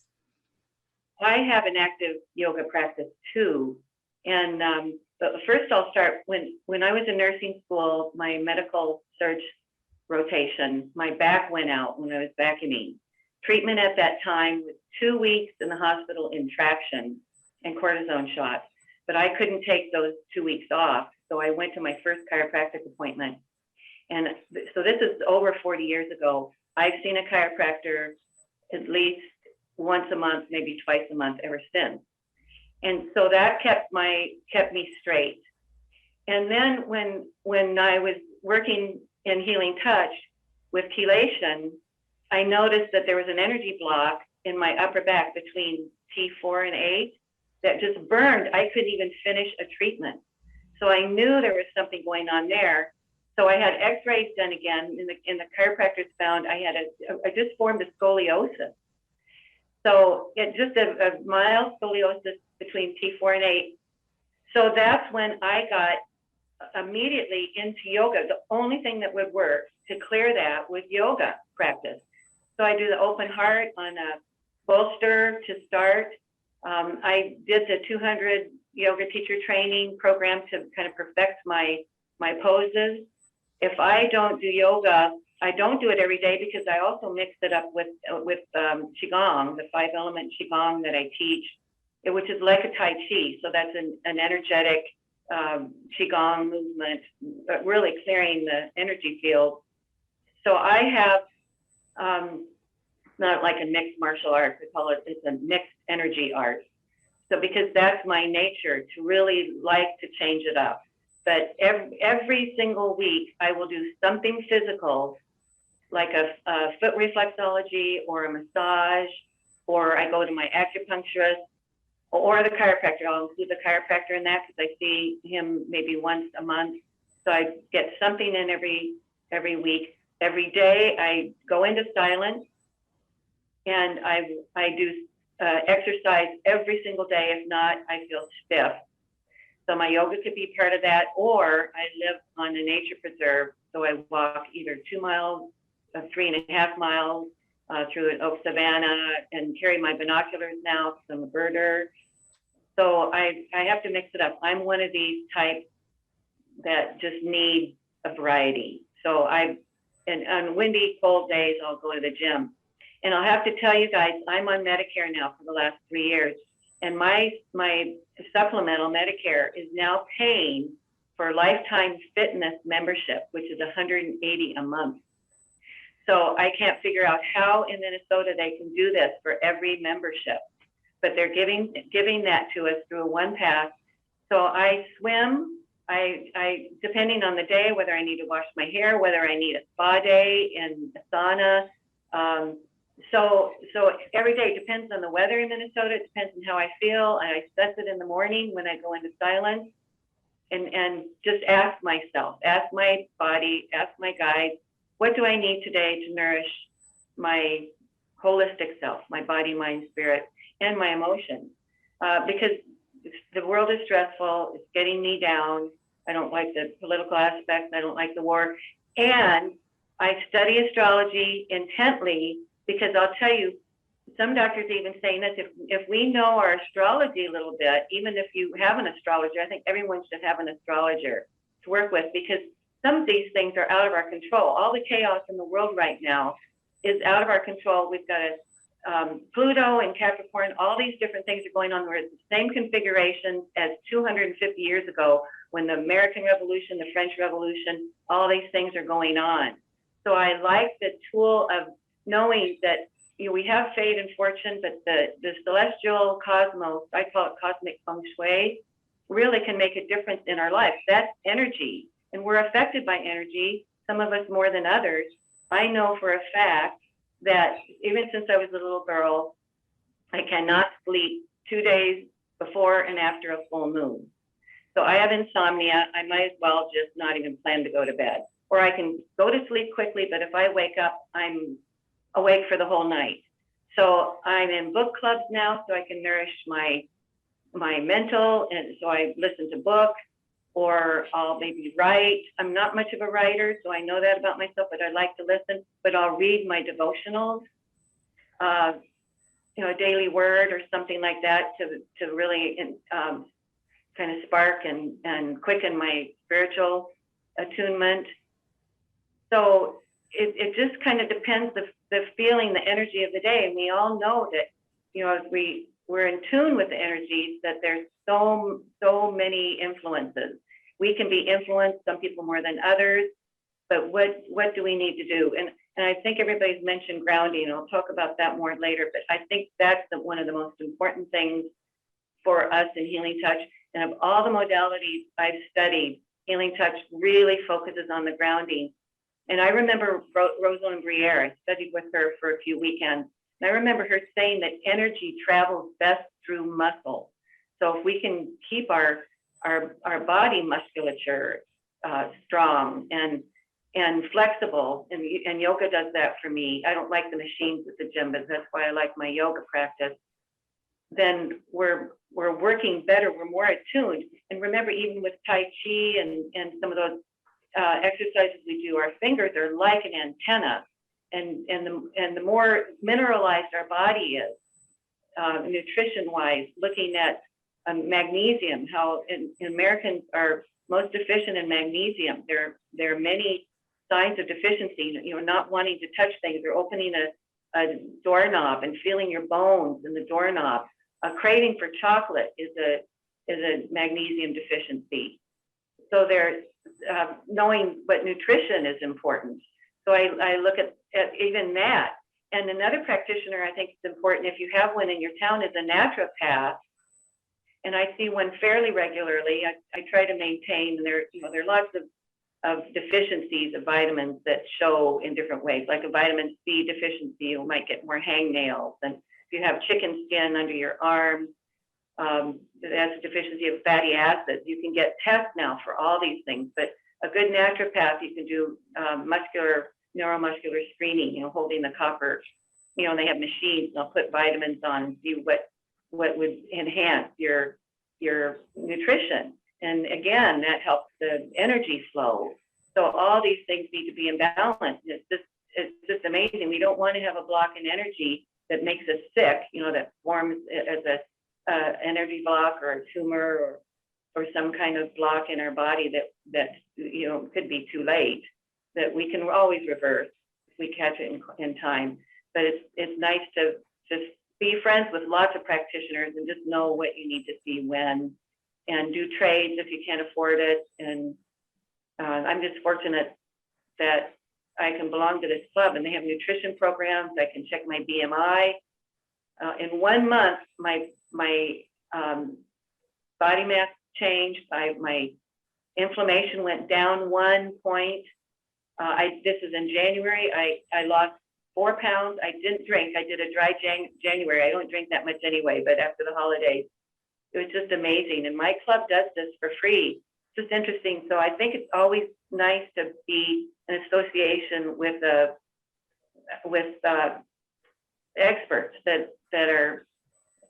I have an active yoga practice too. And but first I'll start when I was in nursing school, my medical surge rotation, my back went out when I was vacuuming. Treatment at that time was 2 weeks in the hospital in traction and cortisone shots, but I couldn't take those 2 weeks off. So I went to my first chiropractic appointment. And so this is over 40 years ago. I've seen a chiropractor at least once a month, maybe twice a month ever since. And so that kept me straight. And then when I was working in Healing Touch with chelation, I noticed that there was an energy block in my upper back between T4 and 8 that just burned. I couldn't even finish a treatment. So I knew there was something going on there. So I had x-rays done again, and the chiropractors found I just formed a scoliosis. So it just a mild scoliosis between T4 and 8. So that's when I got immediately into yoga. The only thing that would work to clear that was yoga practice. So I do the open heart on a bolster to start. I did the 200 yoga teacher training program to kind of perfect my poses. If I don't do yoga, I don't do it every day because I also mix it up with Qigong, the 5-element Qigong that I teach, which is like a Tai Chi. So that's an energetic Qigong movement, but really clearing the energy field. So I have not like a mixed martial arts, we call it's a mixed energy art. So because that's my nature, to really like to change it up. But every single week, I will do something physical like a foot reflexology or a massage, or I go to my acupuncturist or the chiropractor. I'll include the chiropractor in that because I see him maybe once a month. So I get something in every week. Every day I go into silence, and I do exercise every single day. If not, I feel stiff. So my yoga could be part of that, or I live on a nature preserve. So I walk either 2 miles, 3.5 miles through an oak savanna, and carry my binoculars now because I'm a birder. So I have to mix it up. I'm one of these types that just need a variety. So and on windy, cold days, I'll go to the gym. And I'll have to tell you guys, I'm on Medicare now for the last 3 years. And my supplemental Medicare is now paying for lifetime fitness membership, which is $180 a month. So I can't figure out how in Minnesota they can do this for every membership, but they're giving that to us through a one pass. So I swim. I depending on the day, whether I need to wash my hair, whether I need a spa day and a sauna. So every day depends on the weather in Minnesota. It depends on how I feel. I assess it in the morning when I go into silence, and just ask myself, ask my body, ask my guide, what do I need today to nourish my holistic self, my body, mind, spirit, and my emotions? Because the world is stressful. It's getting me down. I don't like the political aspects. I don't like the war. And I study astrology intently because I'll tell you, some doctors even saying this, if we know our astrology a little bit, even if you have an astrologer, I think everyone should have an astrologer to work with, because some of these things are out of our control. All the chaos in the world right now is out of our control. We've got Pluto and Capricorn, all these different things are going on. We're the same configuration as 250 years ago when the American Revolution, the French Revolution, all these things are going on. So I like the tool of knowing that we have fate and fortune, but the celestial cosmos, I call it cosmic feng shui, really can make a difference in our life. That's energy, and we're affected by energy, some of us more than others. I know for a fact that even since I was a little girl, I cannot sleep 2 days before and after a full moon. So I have insomnia. I might as well just not even plan to go to bed. Or I can go to sleep quickly, but if I wake up, I'm awake for the whole night. So I'm in book clubs now so I can nourish my mental, and so I listen to books, or I'll maybe write. I'm not much of a writer, so I know that about myself, but I like to listen. But I'll read my devotionals, a daily word or something like that to really kind of spark and quicken my spiritual attunement. So it just kind of depends the feeling, the energy of the day. And we all know that, as we're in tune with the energies, that there's so many influences. We can be influenced, some people more than others, but what do we need to do? And I think everybody's mentioned grounding, and I'll talk about that more later, but I think that's one of the most important things for us in Healing Touch. And of all the modalities I've studied, Healing Touch really focuses on the grounding. And I remember Rosalind Briere, I studied with her for a few weekends. And I remember her saying that energy travels best through muscle. So if we can keep our body musculature strong and flexible, and yoga does that for me. I don't like the machines at the gym, but that's why I like my yoga practice. Then we're working better, we're more attuned. And remember, even with Tai Chi and some of those exercises we do, our fingers are like an antenna, and the more mineralized our body is, nutrition-wise, looking at magnesium, how Americans are most deficient in magnesium. There are many signs of deficiency, not wanting to touch things, or opening a doorknob and feeling your bones in the doorknob. A craving for chocolate is a magnesium deficiency. So there's knowing what nutrition is important. So I look at even that. And another practitioner I think is important, if you have one in your town, is a naturopath. And I see one fairly regularly. I try to maintain, and there are lots of deficiencies of vitamins that show in different ways. Like a vitamin C deficiency, you might get more hangnails. And if you have chicken skin under your arms, that's a deficiency of fatty acids. You can get tests now for all these things, but a good naturopath, you can do neuromuscular screening, you know, holding the copper, you know, they have machines, they'll put vitamins on and see what would enhance your nutrition. And again, that helps the energy flow. So all these things need to be in balance. It's just amazing. We don't want to have a block in energy that makes us sick, you know, that forms as a energy block or a tumor or some kind of block in our body that you know could be too late, that we can always reverse if we catch it in time. But it's nice to just be friends with lots of practitioners and just know what you need to see when, and do trades if you can't afford it. And I'm just fortunate that I can belong to this club, and they have nutrition programs. I can check my BMI. In 1 month, my body mass changed. My inflammation went down 1 point. This is in January. I lost 4 pounds. I didn't drink. I did a dry January. I don't drink that much anyway, but after the holidays, it was just amazing. And my club does this for free. It's just interesting. So I think it's always nice to be in association with experts that are,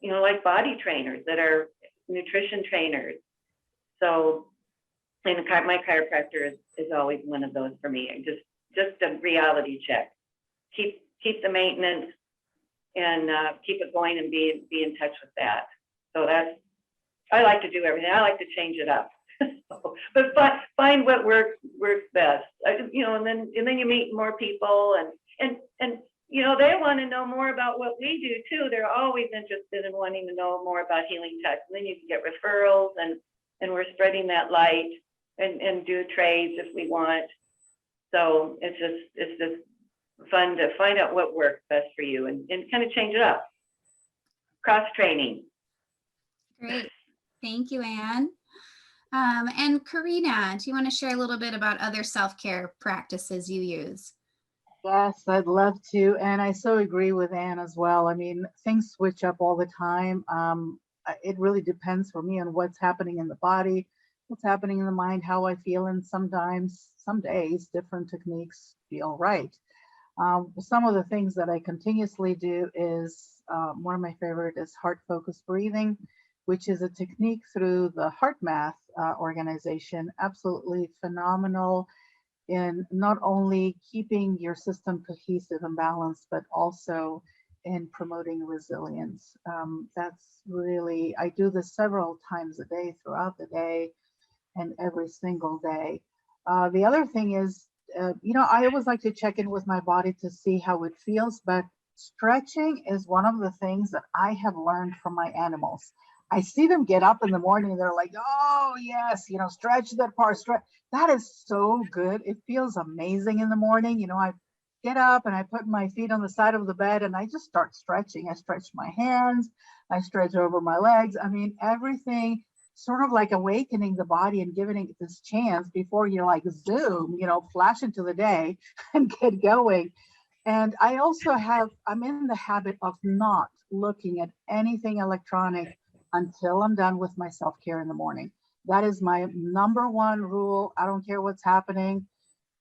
you know, like body trainers, that are nutrition trainers. So, and my chiropractor is always one of those for me. And just a reality check. Keep the maintenance and keep it going and be in touch with that. So I like to do everything. I like to change it up. But find what works best. You know, and then you meet more people and you know, they want to know more about what we do too. They're always interested in wanting to know more about healing touch. And then you can get referrals, and we're spreading that light and do trades if we want. So it's just fun to find out what works best for you and kind of change it up. Cross training. Great. Thank you, Anne. And Corinna, do you want to share a little bit about other self-care practices you use? Yes, I'd love to. And I so agree with Anne as well. I mean, things switch up all the time. It really depends for me on what's happening in the body, what's happening in the mind, how I feel. And sometimes, some days, different techniques feel right. Some of the things that I continuously do is, one of my favorite is heart focused breathing, which is a technique through the HeartMath organization. Absolutely phenomenal in not only keeping your system cohesive and balanced, but also in promoting resilience. That's really, I do this several times a day throughout the day and every single day. The other thing is, you know, I always like to check in with my body to see how it feels, but stretching is one of the things that I have learned from my animals. I see them get up in the morning and they're like, oh yes, you know, stretch that part, stretch. That is so good. It feels amazing in the morning. You know, I get up and I put my feet on the side of the bed and I just start stretching. I stretch my hands, I stretch over my legs. I mean, everything sort of like awakening the body and giving it this chance before you like zoom, you know, flash into the day and get going. And I also I'm in the habit of not looking at anything electronic until I'm done with my self-care in the morning. That is my number one rule. I don't care what's happening.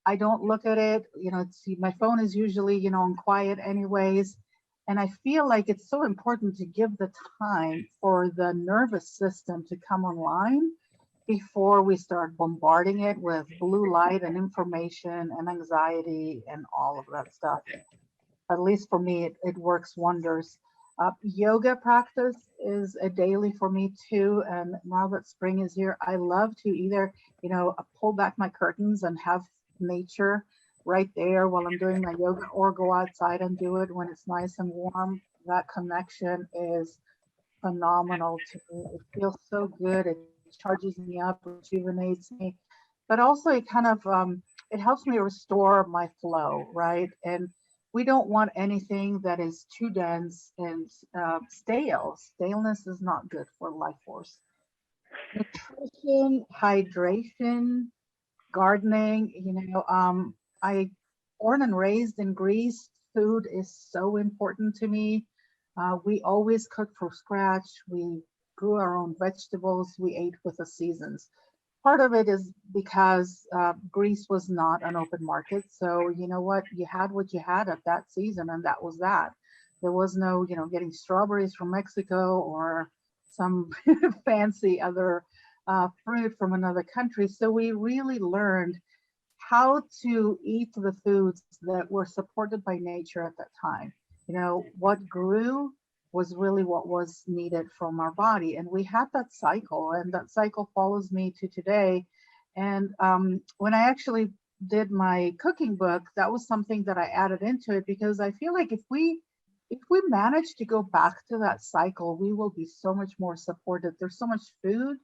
I don't look at it. You know, my phone is usually, you know, on quiet anyways. And I feel like it's so important to give the time for the nervous system to come online before we start bombarding it with blue light and information and anxiety and all of that stuff. At least for me, it works wonders. Yoga practice is a daily for me too. And now that spring is here, I love to either, you know, pull back my curtains and have nature right there while I'm doing my yoga, or go outside and do it when it's nice and warm. That connection is phenomenal to me. It feels so good. It charges me up, rejuvenates me, but also it kind of, it helps me restore my flow, right? And we don't want anything that is too dense and stale. Staleness is not good for life force. Nutrition, hydration gardening, I born and raised in Greece. Food is so important to me. We always cook from scratch. We grew our own vegetables. We ate with the seasons. Part of it is because Greece was not an open market. So you know what you had at that season, and that was that. There was no, getting strawberries from Mexico or some fancy other fruit from another country. So we really learned how to eat the foods that were supported by nature at that time. What grew was really what was needed from our body. And we had that cycle, and that cycle follows me to today. And when I actually did my cooking book, that was something that I added into it, because I feel like if we manage to go back to that cycle, we will be so much more supported. There's so much food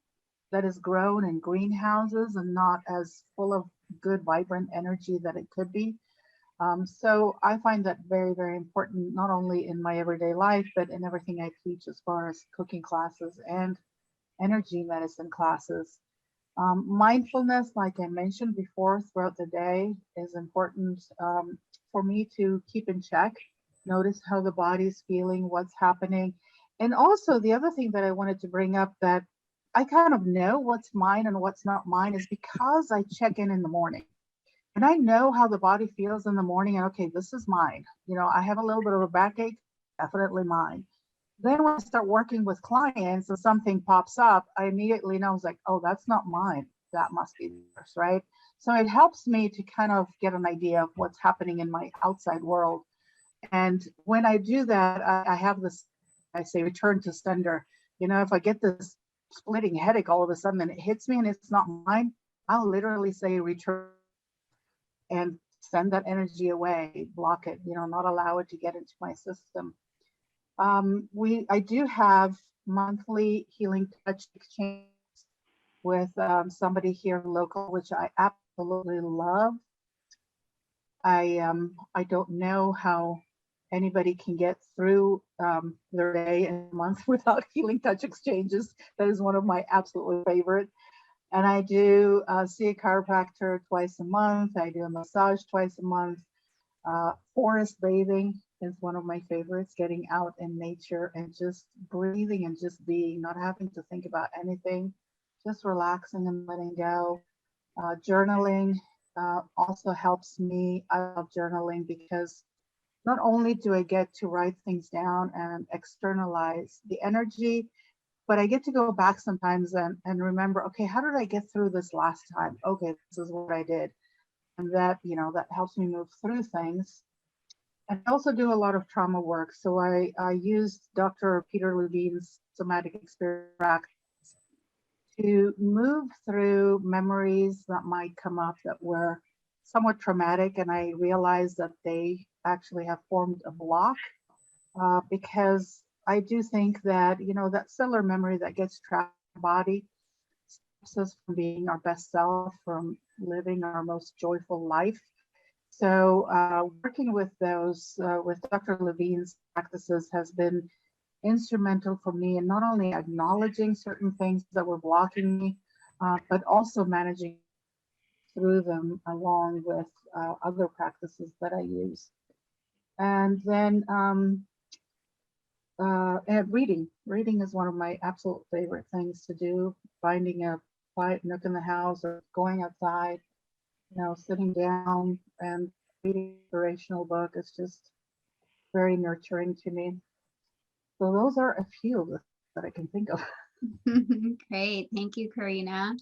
that is grown in greenhouses and not as full of good, vibrant energy that it could be. So I find that very, very important, not only in my everyday life, but in everything I teach as far as cooking classes and energy medicine classes. Mindfulness, like I mentioned before, throughout the day is important for me to keep in check, notice how the body's feeling, what's happening. And also the other thing that I wanted to bring up that I kind of know what's mine and what's not mine is because I check in the morning. And I know how the body feels in the morning. And okay, this is mine. I have a little bit of a backache, definitely mine. Then when I start working with clients and something pops up, I immediately know, it's like, oh, that's not mine. That must be theirs, right? So it helps me to kind of get an idea of what's happening in my outside world. And when I do that, I have this, I say, return to sender. If I get this splitting headache all of a sudden and it hits me and it's not mine, I'll literally say return and send that energy away, block it, not allow it to get into my system. I do have monthly healing touch exchange with somebody here local, which I absolutely love. I don't know how anybody can get through their day and month without healing touch exchanges. That is one of my absolute favorite. And I do see a chiropractor twice a month. I do a massage twice a month. Forest bathing is one of my favorites, getting out in nature and just breathing and just being, not having to think about anything, just relaxing and letting go. Journaling also helps me. I love journaling because not only do I get to write things down and externalize the energy, but I get to go back sometimes and remember, okay, how did I get through this last time? Okay, this is what I did. And that, that helps me move through things. And I also do a lot of trauma work. So I used Dr. Peter Levine's somatic experience practice to move through memories that might come up that were somewhat traumatic. And I realized that they actually have formed a block because I do think that, that cellular memory that gets trapped in the body stops us from being our best self, from living our most joyful life. So working with those, with Dr. Levine's practices has been instrumental for me in not only acknowledging certain things that were blocking me, but also managing through them along with other practices that I use. And then and reading is one of my absolute favorite things to do. Finding a quiet nook in the house or going outside, sitting down and reading an inspirational book is just very nurturing to me. So those are a few that I can think of. Great, thank you, Corinna.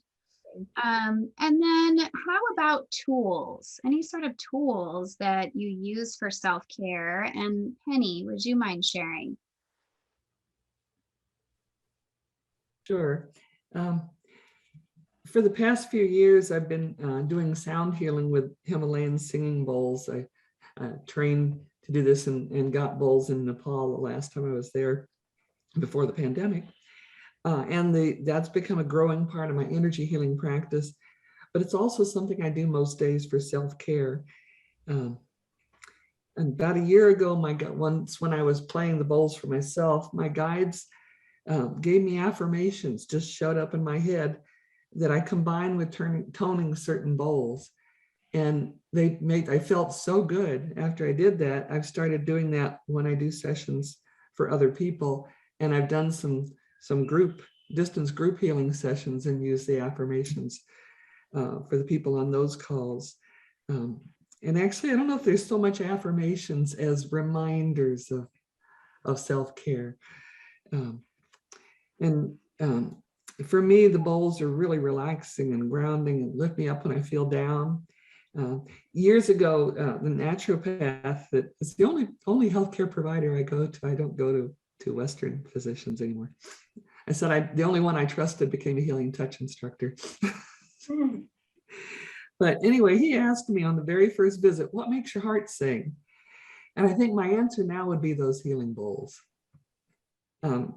And then how about tools? Any sort of tools that you use for self-care? And Penny, would you mind sharing? Sure. For the past few years, I've been doing sound healing with Himalayan singing bowls. I trained to do this and got bowls in Nepal the last time I was there before the pandemic. And that's become a growing part of my energy healing practice, but it's also something I do most days for self-care. And about a year ago, once when I was playing the bowls for myself, my guides gave me affirmations, just showed up in my head that I combine with toning certain bowls. And I felt so good after I did that. I've started doing that when I do sessions for other people. And I've done some distance group healing sessions and use the affirmations for the people on those calls. And actually, I don't know if there's so much affirmations as reminders of self-care. For me, the bowls are really relaxing and grounding and lift me up when I feel down. Years ago, the naturopath that is the only healthcare provider I go to, I don't go to Western physicians anymore. I said the only one I trusted became a healing touch instructor. But anyway, he asked me on the very first visit, what makes your heart sing? And I think my answer now would be those healing bowls. And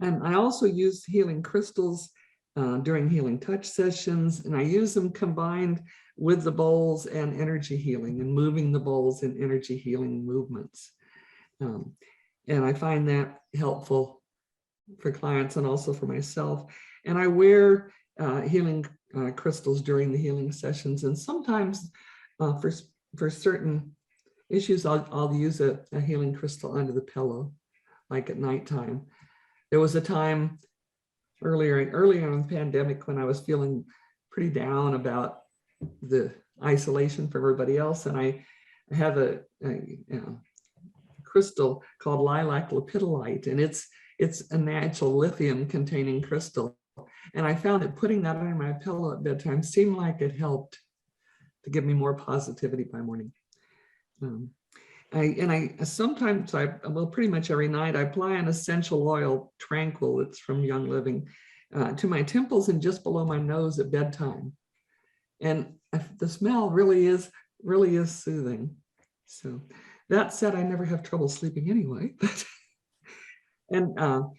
I also use healing crystals during healing touch sessions, and I use them combined with the bowls and energy healing and moving the bowls in energy healing movements. And I find that helpful for clients and also for myself. And I wear healing crystals during the healing sessions. And sometimes for certain issues, I'll use a healing crystal under the pillow, like at nighttime. There was a time earlier in the pandemic when I was feeling pretty down about the isolation from everybody else. And I have a crystal called lilac lepidolite, and it's a natural lithium containing crystal. And I found that putting that under my pillow at bedtime seemed like it helped to give me more positivity by morning. Sometimes pretty much every night, I apply an essential oil, Tranquil, it's from Young Living, to my temples and just below my nose at bedtime. And the smell really is soothing. So that said, I never have trouble sleeping anyway. And some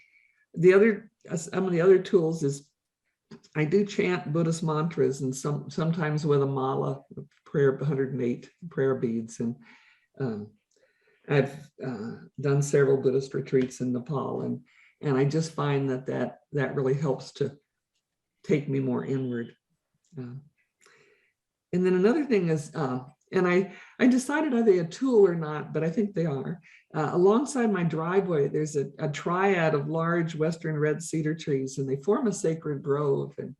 of the other tools is I do chant Buddhist mantras, and sometimes with a mala, prayer, 108 prayer beads. And I've done several Buddhist retreats in Nepal, and I just find that really helps to take me more inward. And then another thing is, and I decided are they a tool or not, but I think they are. Alongside my driveway, there's a triad of large Western red cedar trees, and they form a sacred grove. And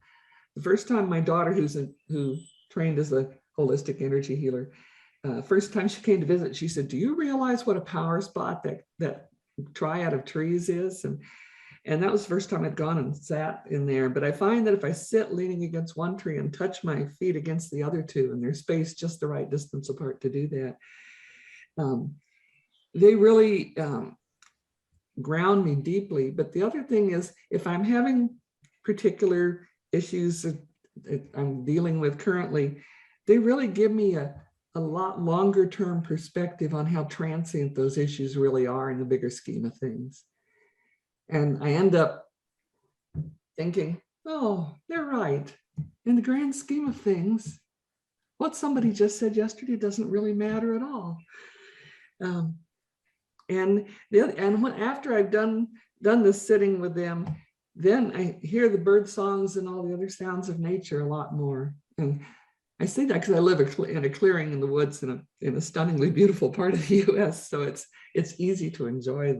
the first time my daughter, who trained as a holistic energy healer, first time she came to visit, she said, "Do you realize what a power spot that triad of trees is?" And that was the first time I'd gone and sat in there. But I find that if I sit leaning against one tree and touch my feet against the other two, and they're spaced just the right distance apart to do that, they really ground me deeply. But the other thing is, if I'm having particular issues that I'm dealing with currently, they really give me a lot longer term perspective on how transient those issues really are in the bigger scheme of things. And I end up thinking, oh, they're right. In the grand scheme of things, what somebody just said yesterday doesn't really matter at all. After I've done this sitting with them, then I hear the bird songs and all the other sounds of nature a lot more. And I say that because I live in a clearing in the woods in a stunningly beautiful part of the US. So it's easy to enjoy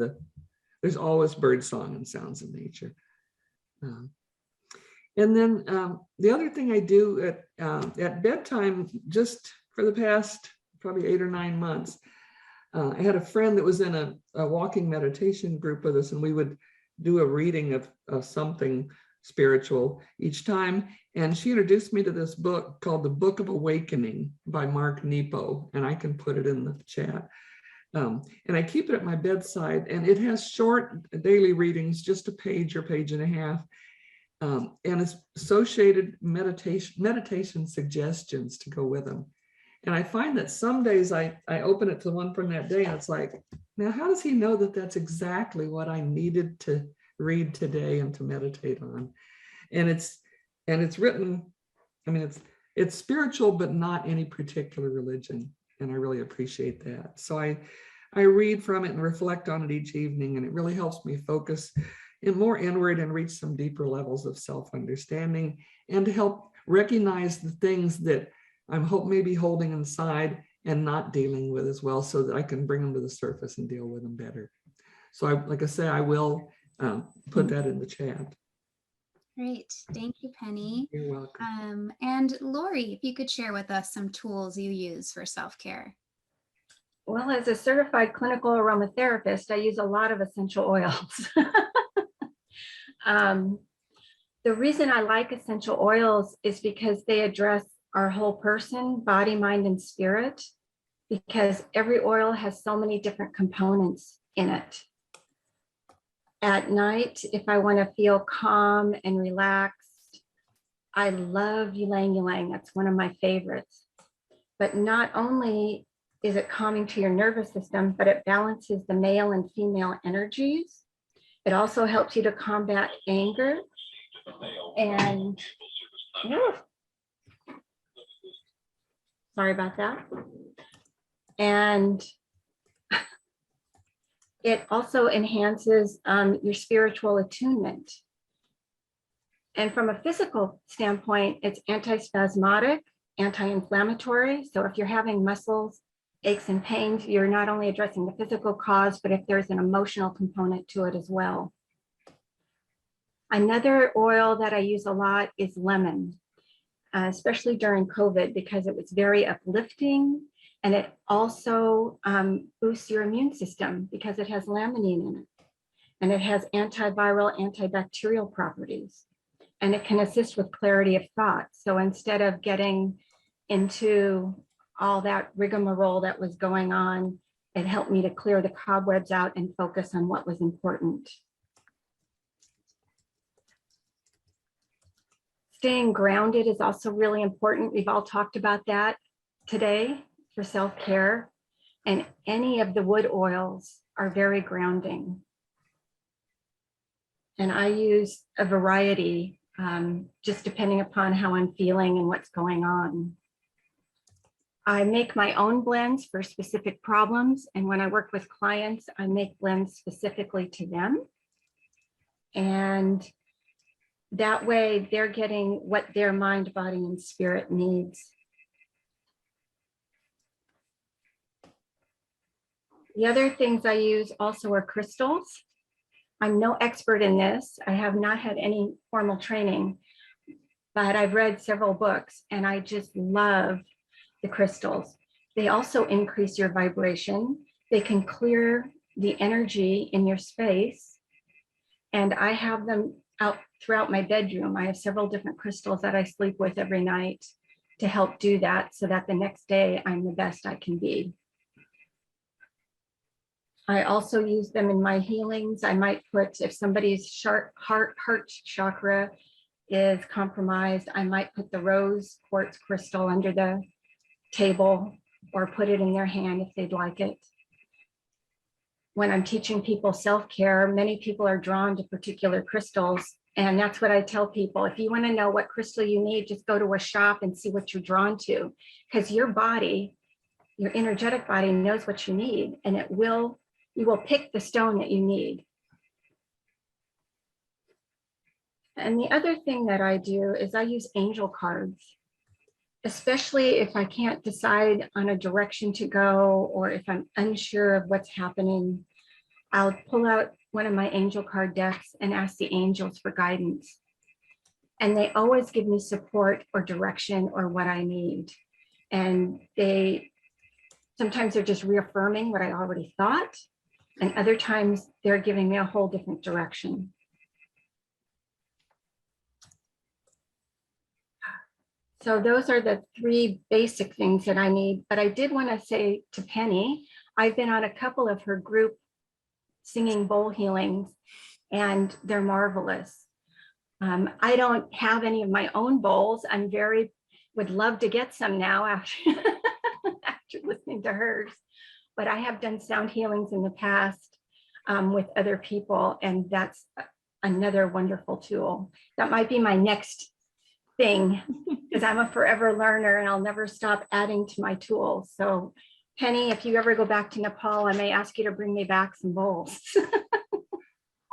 there's always bird song and sounds of nature. And then the other thing I do at bedtime, just for the past probably 8 or 9 months, I had a friend that was in a walking meditation group with us, and we would do a reading of something spiritual each time. And she introduced me to this book called The Book of Awakening by Mark Nepo, and I can put it in the chat. And I keep it at my bedside, and it has short daily readings, just a page or page and a half, and it's associated meditation suggestions to go with them. And I find that some days I open it to one from that day, and it's like, now how does he know that that's exactly what I needed to read today and to meditate on? And it's written, I mean, it's spiritual, but not any particular religion. And I really appreciate that. So I read from it and reflect on it each evening, and it really helps me focus more inward and reach some deeper levels of self-understanding, and to help recognize the things that I'm maybe holding inside and not dealing with as well, so that I can bring them to the surface and deal with them better. So like I say, I will put that in the chat. Great. Thank you, Penny. You're welcome. And Laurie, if you could share with us some tools you use for self-care. Well, as a certified clinical aromatherapist, I use a lot of essential oils. The reason I like essential oils is because they address our whole person, body, mind, and spirit, because every oil has so many different components in it. At night, if I want to feel calm and relaxed, I love ylang ylang. That's one of my favorites. But not only is it calming to your nervous system, but it balances the male and female energies. It also helps you to combat anger. And sorry about that. And it also enhances your spiritual attunement. And from a physical standpoint, it's anti-spasmodic, anti-inflammatory. So if you're having muscles, aches and pains, you're not only addressing the physical cause, but if there's an emotional component to it as well. Another oil that I use a lot is lemon, especially during COVID, because it was very uplifting. And it also boosts your immune system because it has limonene in it. And it has antiviral, antibacterial properties. And it can assist with clarity of thought. So instead of getting into all that rigmarole that was going on, it helped me to clear the cobwebs out and focus on what was important. Staying grounded is also really important. We've all talked about that today for self-care, and any of the wood oils are very grounding. And I use a variety, just depending upon how I'm feeling and what's going on. I make my own blends for specific problems, and when I work with clients, I make blends specifically to them. And that way they're getting what their mind, body, and spirit needs. The other things I use also are crystals. I'm no expert in this. I have not had any formal training, but I've read several books and I just love the crystals. They also increase your vibration. They can clear the energy in your space. And I have them out throughout my bedroom. I have several different crystals that I sleep with every night to help do that, so that the next day I'm the best I can be. I also use them in my healings. I might put, if somebody's heart chakra is compromised, I might put the rose quartz crystal under the table or put it in their hand if they'd like it. When I'm teaching people self-care, many people are drawn to particular crystals. And that's what I tell people. If you want to know what crystal you need, just go to a shop and see what you're drawn to, because your body, your energetic body knows what you need, and you will pick the stone that you need. And the other thing that I do is I use angel cards, especially if I can't decide on a direction to go, or if I'm unsure of what's happening. I'll pull out one of my angel card decks and ask the angels for guidance. And they always give me support or direction or what I need. And sometimes they're just reaffirming what I already thought. And other times they're giving me a whole different direction. So those are the three basic things that I need. But I did want to say to Penny, I've been on a couple of her group singing bowl healings, and they're marvelous. I don't have any of my own bowls. Would love to get some now after, after listening to hers. But I have done sound healings in the past with other people, and that's another wonderful tool. That might be my next thing, because I'm a forever learner and I'll never stop adding to my tools. So Penny, if you ever go back to Nepal, I may ask you to bring me back some bowls.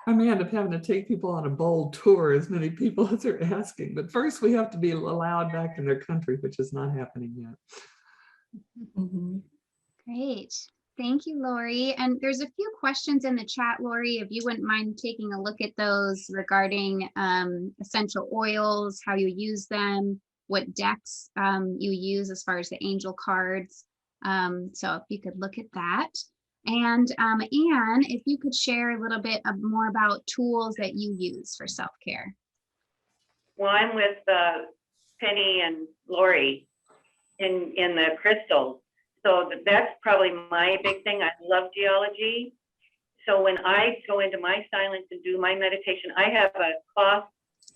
I may end up having to take people on a bold tour, as many people as are asking. But first, we have to be allowed back in their country, which is not happening yet. Mm-hmm. Great. Thank you, Laurie. And there's a few questions in the chat, Laurie, if you wouldn't mind taking a look at those regarding essential oils, how you use them, what decks you use as far as the angel cards. So if you could look at that. And Anne, if you could share a little bit more about tools that you use for self-care. Well, I'm with Penny and Laurie in the crystals. So that's probably my big thing. I love geology. So when I go into my silence and do my meditation, I have a cloth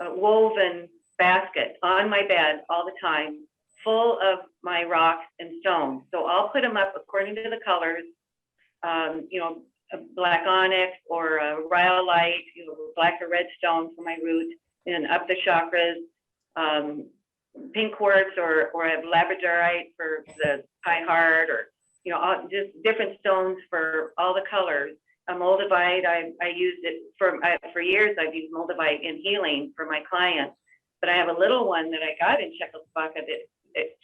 woven basket on my bed all the time, full of my rocks and stones. So I'll put them up according to the colors, you know, a black onyx or a rhyolite, you know, black or red stone for my root, and up the chakras, pink quartz or a labradorite for the high heart, or, you know, just different stones for all the colors. A moldavite, I used it for years. I've used moldavite in healing for my clients, but I have a little one that I got in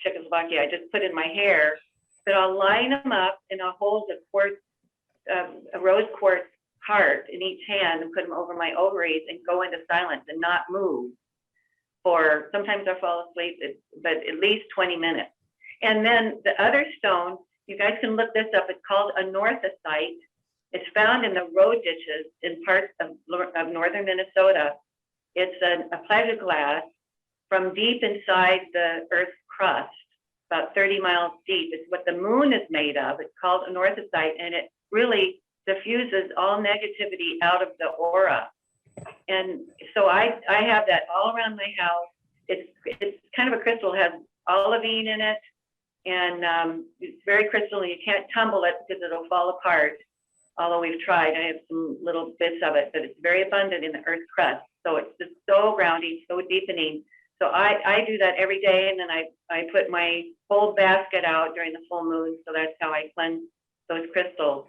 Czechoslovakia. I just put in my hair, but I'll line them up and I'll hold a quartz, a rose quartz heart in each hand and put them over my ovaries and go into silence and not move for, sometimes I fall asleep, but at least 20 minutes. And then the other stone, you guys can look this up. It's called a northosite. It's found in the road ditches in parts of northern Minnesota. It's a pleasure glass from deep inside the Earth's crust, about 30 miles deep. It's what the moon is made of. It's called a northosite, and it really diffuses all negativity out of the aura. And so I have that all around my house. It's kind of a crystal, has olivine in it, and it's very crystalline. You can't tumble it because it'll fall apart. Although we've tried, I have some little bits of it, but it's very abundant in the earth crust. So it's just so grounding, so deepening. So I do that every day, and then I put my whole basket out during the full moon. So that's how I cleanse those crystals.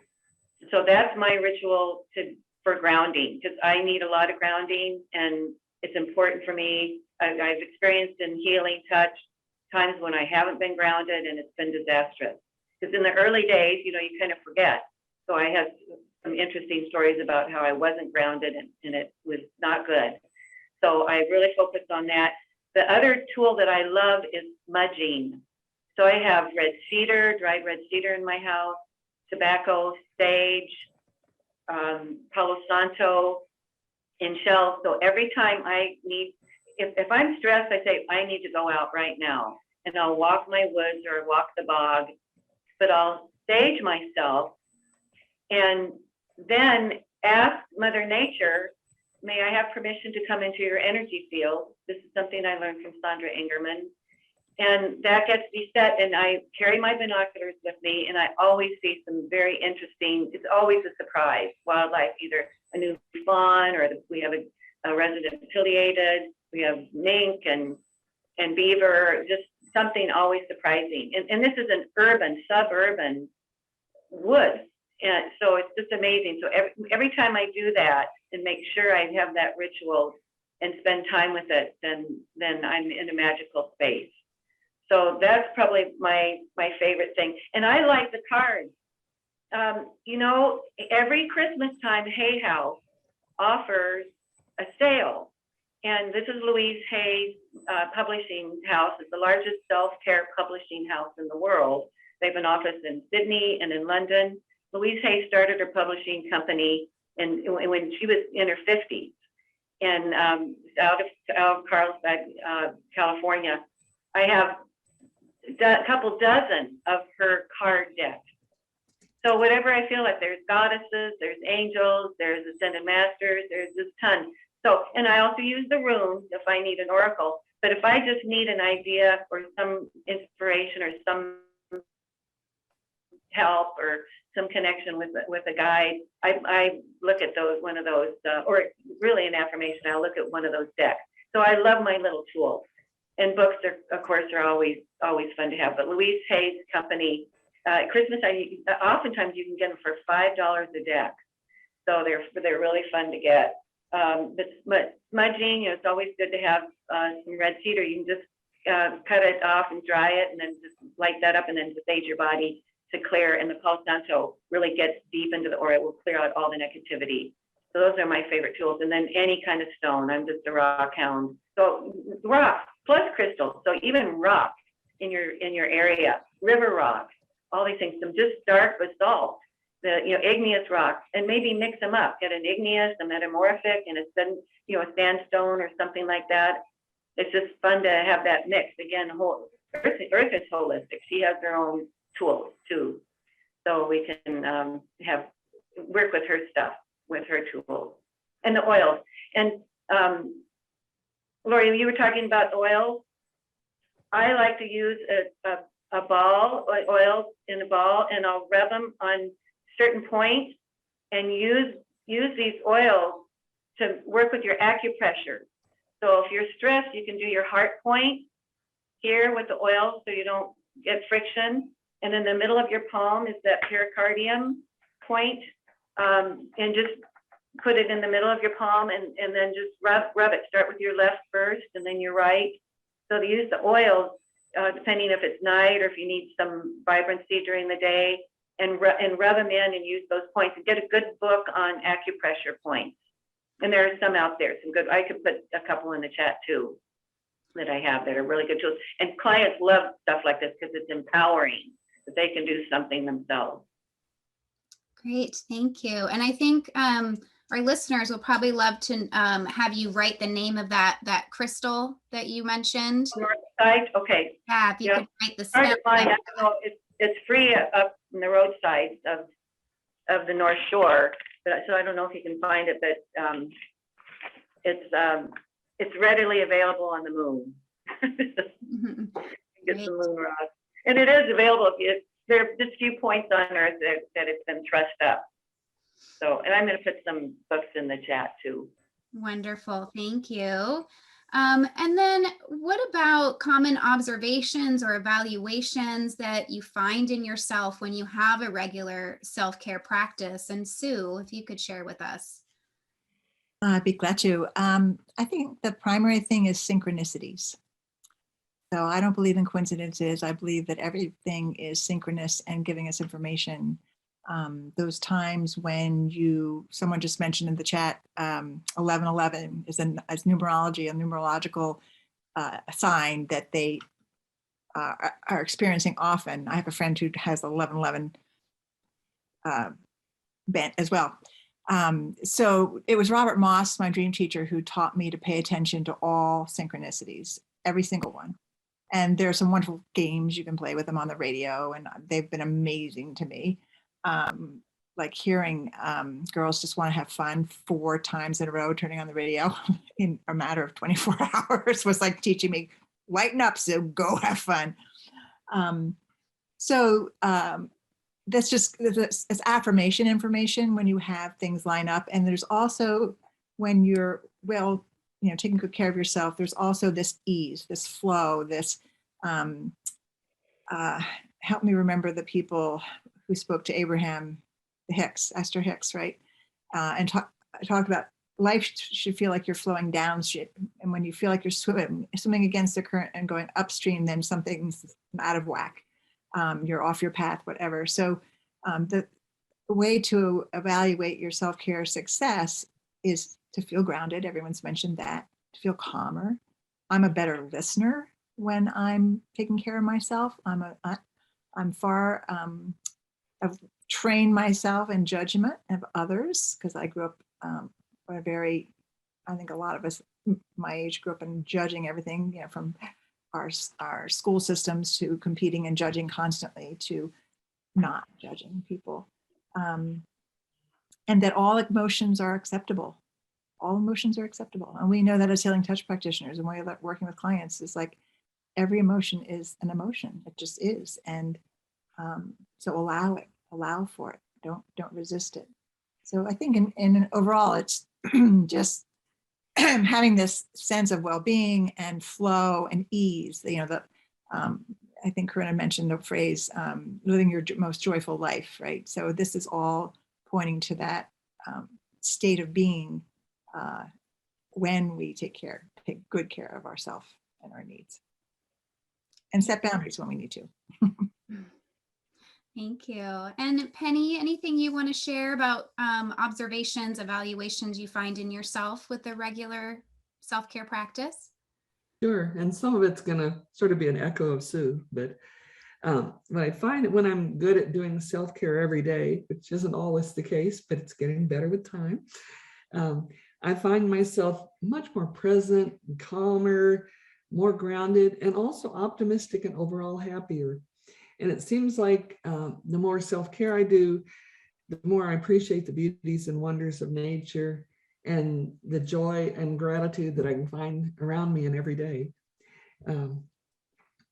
So that's my ritual for grounding, because I need a lot of grounding, and it's important for me. I've experienced in healing touch times when I haven't been grounded, and it's been disastrous. Because in the early days, you know, you kind of forget. So I have some interesting stories about how I wasn't grounded, and it was not good. So I really focused on that. The other tool that I love is smudging. So I have red cedar, dried red cedar in my house, tobacco, sage, Palo Santo in shells. So every time I need, if I'm stressed, I say, I need to go out right now. And I'll walk my woods or walk the bog, but I'll sage myself and then ask Mother Nature, may I have permission to come into your energy field? This is something I learned from Sandra Ingerman. And that gets me set, and I carry my binoculars with me, and I always see some very interesting, it's always a surprise, wildlife, either a new fawn, or we have a resident pileated, we have mink and beaver, just something always surprising. And this is an suburban wood. And so it's just amazing. So every time I do that and make sure I have that ritual and spend time with it, then I'm in a magical space. So that's probably my favorite thing. And I like the cards. You know, every Christmas time, Hay House offers a sale. And this is Louise Hay's publishing house. It's the largest self-care publishing house in the world. They have an office in Sydney and in London. Louise Hay started her publishing company when she was in her 50s, and out of Carlsbad, California. I have a couple dozen of her card decks. So whatever I feel like, there's goddesses, there's angels, there's ascended masters, there's this ton. So, and I also use the runes if I need an oracle. But if I just need an idea or some inspiration or some help or some connection with a guide, I look at one of those, or really an affirmation, I'll look at one of those decks. So I love my little tools. And books, of course, are always fun to have. But Louise Hay's company, Christmas, oftentimes you can get them for $5 a deck. So they're really fun to get. But smudging, you know, it's always good to have some red cedar. You can just cut it off and dry it, and then just light that up, and then just aid your body to clear. And the Palo Santo really gets deep into the aura. It will clear out all the negativity. So those are my favorite tools. And then any kind of stone. I'm just a rock hound. So rock plus crystal. So even rock in your area, river rock, all these things. Some just dark basalt, the igneous rock, and maybe mix them up. Get an igneous, a metamorphic, and a sandstone or something like that. It's just fun to have that mix. Again, Earth is holistic. She has her own tools too, so we can work with her stuff, with her tools, and the oils. And Laurie, you were talking about oils. I like to use a ball, oil in a ball, and I'll rub them on certain points and use these oils to work with your acupressure. So if you're stressed, you can do your heart point here with the oil so you don't get friction. And in the middle of your palm is that pericardium point. And just put it in the middle of your palm, and then just rub it. Start with your left first and then your right. So to use the oils, depending if it's night or if you need some vibrancy during the day, and rub them in and use those points, and get a good book on acupressure points. And there are some out there, some good. I could put a couple in the chat too that I have that are really good tools. And clients love stuff like this because it's empowering that they can do something themselves. Great, thank you. And I think our listeners will probably love to have you write the name of that crystal that you mentioned. North side, okay. Yeah, if you could write the Hard to find. I spell. don't know. It's free up in the roadside of the North Shore, so I don't know if you can find it, but it's readily available on the moon. Get some moon rock, and it is available. There are just a few points on Earth that it's been trussed up. So, and I'm going to put some books in the chat too. Wonderful, thank you. And then what about common observations or evaluations that you find in yourself when you have a regular self-care practice? And Sue, if you could share with us. I'd be glad to. I think the primary thing is synchronicities. So I don't believe in coincidences. I believe that everything is synchronous and giving us information. Those times when someone just mentioned in the chat, 1111 is as numerology, a numerological sign that they are experiencing often. I have a friend who has 1111 bent as well. So it was Robert Moss, my dream teacher, who taught me to pay attention to all synchronicities, every single one. And there are some wonderful games you can play with them on the radio, and they've been amazing to me. Like hearing girls just want to have fun 4 times in a row, turning on the radio in a matter of 24 hours was like teaching me, lighten up, so go have fun. That's just, it's affirmation information when you have things line up. And there's also, when you're taking good care of yourself, there's also this ease, this flow, this, help me remember the people who spoke to Abraham Hicks, Esther Hicks, right? And talked about life should feel like you're flowing downstream. And when you feel like you're swimming against the current and going upstream, then something's out of whack. You're off your path, whatever. So the way to evaluate your self-care success is to feel grounded. Everyone's mentioned that. To feel calmer. I'm a better listener when I'm taking care of myself. I've trained myself in judgment of others because I grew up I think a lot of us my age grew up in judging everything, from our school systems to competing and judging constantly to not judging people. And that all emotions are acceptable. All emotions are acceptable. And we know that as healing touch practitioners, and we're working with clients, is like every emotion is an emotion. It just is. And so allow for it. Don't resist it. So I think in overall, it's just having this sense of well-being and flow and ease. I think Corinna mentioned the phrase, living your most joyful life, right? So this is all pointing to that state of being when we take good care of ourselves and our needs, and set boundaries when we need to. Thank you. And Penny, anything you want to share about observations, evaluations you find in yourself with the regular self-care practice? Sure, and some of it's going to sort of be an echo of Sue, but what I find when I'm good at doing self-care every day, which isn't always the case, but it's getting better with time, I find myself much more present, calmer, more grounded, and also optimistic and overall happier. And it seems like the more self-care I do, the more I appreciate the beauties and wonders of nature and the joy and gratitude that I can find around me in every day. And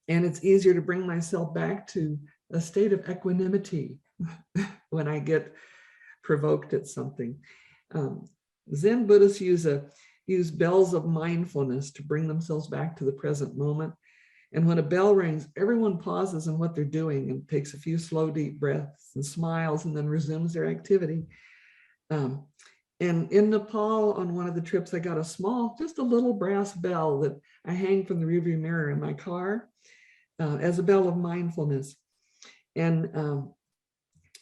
it's easier to bring myself back to a state of equanimity when I get provoked at something. Zen Buddhists use bells of mindfulness to bring themselves back to the present moment. And when a bell rings, everyone pauses in what they're doing and takes a few slow, deep breaths and smiles and then resumes their activity. And in Nepal, on one of the trips, I got just a little brass bell that I hang from the rearview mirror in my car as a bell of mindfulness. And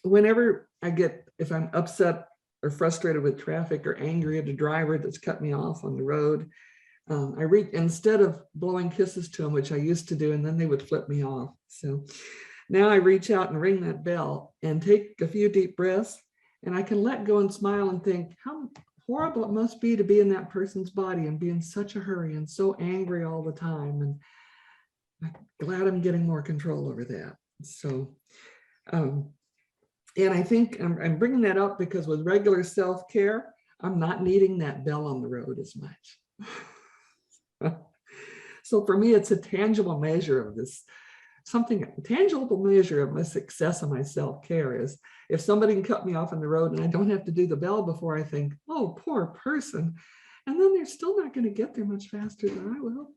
whenever if I'm upset or frustrated with traffic or angry at a driver that's cut me off on the road, instead of blowing kisses to them, which I used to do, and then they would flip me off. So now I reach out and ring that bell and take a few deep breaths, and I can let go and smile and think how horrible it must be to be in that person's body and be in such a hurry and so angry all the time. And I'm glad I'm getting more control over that. So, and I think I'm bringing that up because with regular self-care, I'm not needing that bell on the road as much. So for me, it's a tangible measure of this, a tangible measure of my success of my self-care is if somebody can cut me off on the road and I don't have to do the bell before I think, oh, poor person. And then they're still not going to get there much faster than I will.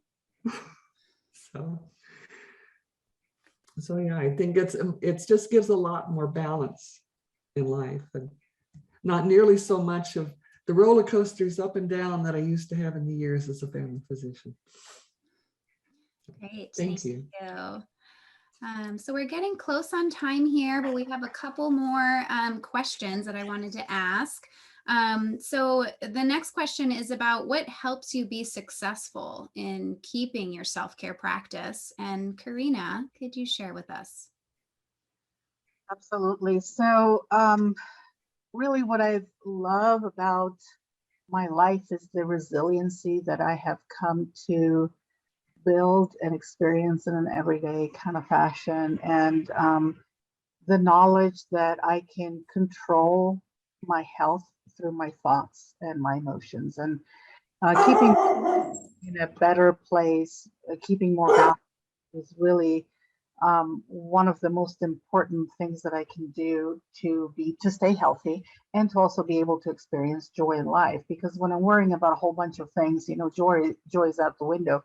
So yeah, I think it just gives a lot more balance in life and not nearly so much of the roller coasters up and down that I used to have in the years as a family physician. Great. Thank you. So we're getting close on time here, but we have a couple more questions that I wanted to ask. So the next question is about what helps you be successful in keeping your self-care practice. And Corinna, could you share with us? Absolutely. So really what I love about my life is the resiliency that I have come to build and experience in an everyday kind of fashion, and the knowledge that I can control my health through my thoughts and my emotions, and keeping in a better place, keeping more balance is really one of the most important things that I can do to stay healthy and to also be able to experience joy in life. Because when I'm worrying about a whole bunch of things, joy is out the window.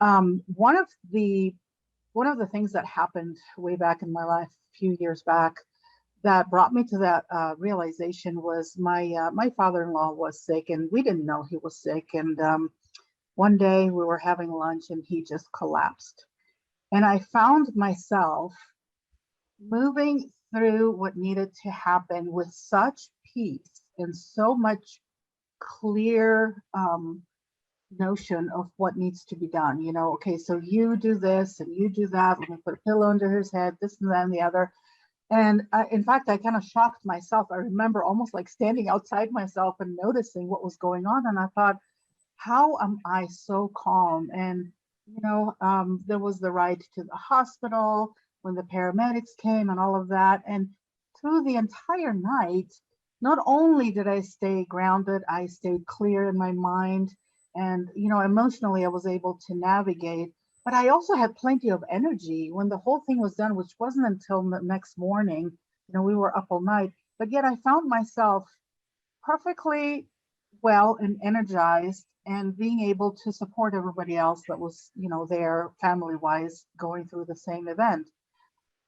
One of the things that happened way back in my life, a few years back, that brought me to that realization was my father-in-law was sick, and we didn't know he was sick. And one day we were having lunch, and he just collapsed. And I found myself moving through what needed to happen with such peace and so much clear notion of what needs to be done. Okay, so you do this and you do that. Let me put a pillow under his head, this and that and the other. And in fact, I kind of shocked myself. I remember almost like standing outside myself and noticing what was going on. And I thought, how am I so calm? And there was the ride to the hospital when the paramedics came and all of that. And through the entire night, not only did I stay grounded, I stayed clear in my mind. And, emotionally, I was able to navigate. But I also had plenty of energy when the whole thing was done, which wasn't until the next morning. We were up all night. But yet I found myself perfectly well and energized, and being able to support everybody else that was, there family-wise going through the same event.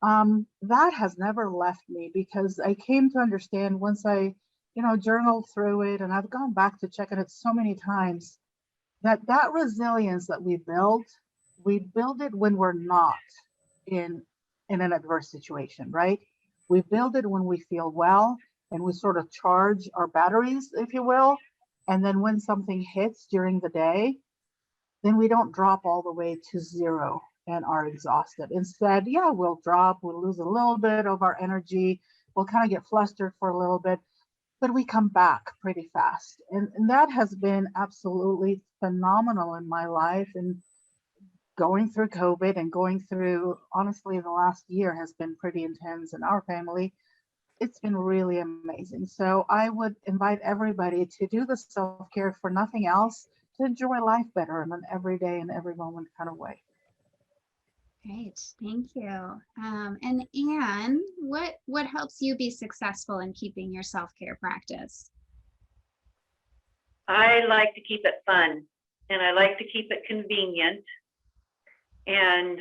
That has never left me, because I came to understand once I journal through it, and I've gone back to checking it so many times, that resilience that we build it when we're not in an adverse situation, right? We build it when we feel well and we sort of charge our batteries, if you will. And then when something hits during the day, then we don't drop all the way to zero and are exhausted. Instead, yeah, we'll lose a little bit of our energy. We'll kind of get flustered for a little bit, but we come back pretty fast. And that has been absolutely phenomenal in my life. And going through COVID and going through, honestly, the last year has been pretty intense in our family. It's been really amazing. So I would invite everybody to do the self-care, for nothing else, to enjoy life better in an everyday and every moment kind of way. Great, thank you. And Anne, what helps you be successful in keeping your self-care practice? I like to keep it fun, and I like to keep it convenient, and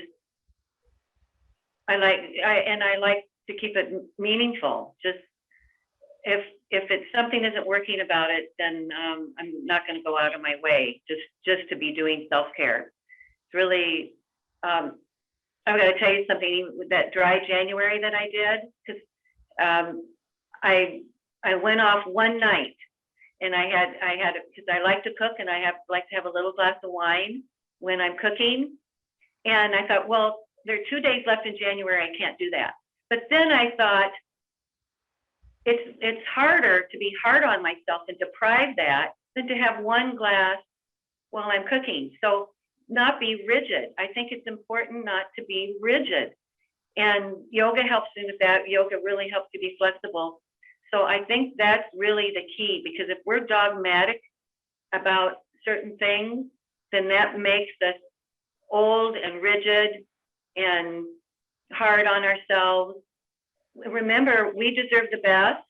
I like to keep it meaningful. Just if it's something isn't working about it, then I'm not going to go out of my way just to be doing self-care. It's really, I'm going to tell you something. Even with that dry January that I did, because I went off one night, and I had because I like to cook, and I like to have a little glass of wine when I'm cooking. And I thought, well, there are 2 days left in January. I can't do that. But then I thought, it's harder to be hard on myself and deprive that than to have one glass while I'm cooking. So not be rigid. I think it's important not to be rigid. And yoga helps me with that. Yoga really helps to be flexible. So I think that's really the key, because if we're dogmatic about certain things, then that makes us old and rigid and hard on ourselves. Remember, we deserve the best,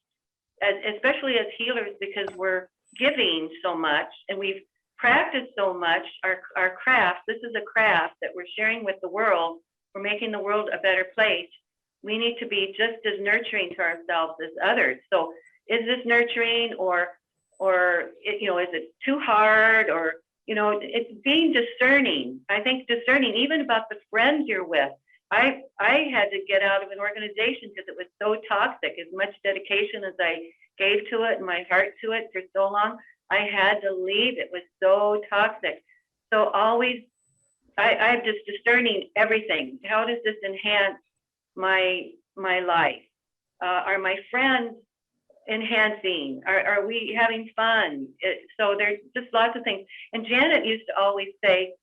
especially as healers, because we're giving so much and we've practiced so much our craft. This is a craft that we're sharing with the world. We're making the world a better place. We need to be just as nurturing to ourselves as others. So is this nurturing, or is it too hard, or it's being discerning. I think discerning even about the friends you're with. I had to get out of an organization because it was so toxic. As much dedication as I gave to it and my heart to it for so long, I had to leave. It was so toxic. So always, I'm just discerning everything. How does this enhance my life? Are my friends enhancing? Are we having fun? So there's just lots of things. And Janet used to always say,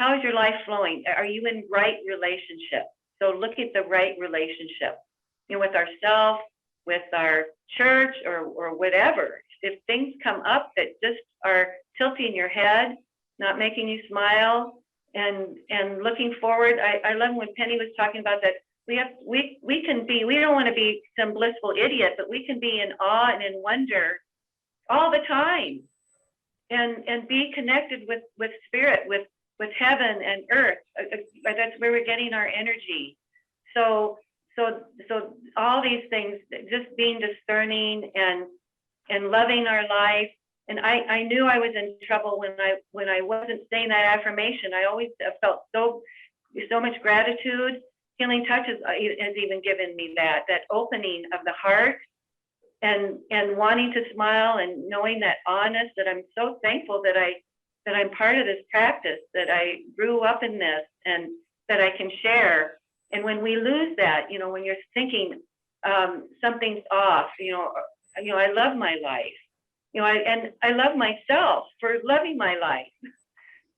how is your life flowing? Are you in right relationship? So look at the right relationship, with ourselves, with our church, or whatever. If things come up that just are tilting your head, not making you smile, and looking forward. I love when Penny was talking about that. We don't want to be some blissful idiot, but we can be in awe and in wonder all the time, and be connected with spirit, with heaven and earth. That's where we're getting our energy. So all these things, just being discerning and loving our life. And I knew I was in trouble when I wasn't saying that affirmation. I always felt so much gratitude. Healing Touch has even given me that opening of the heart, and wanting to smile, and knowing that honest, that I'm so thankful that I'm part of this practice, that I grew up in this, and that I can share. And when we lose that, when you're thinking something's off, I love my life, and I love myself for loving my life.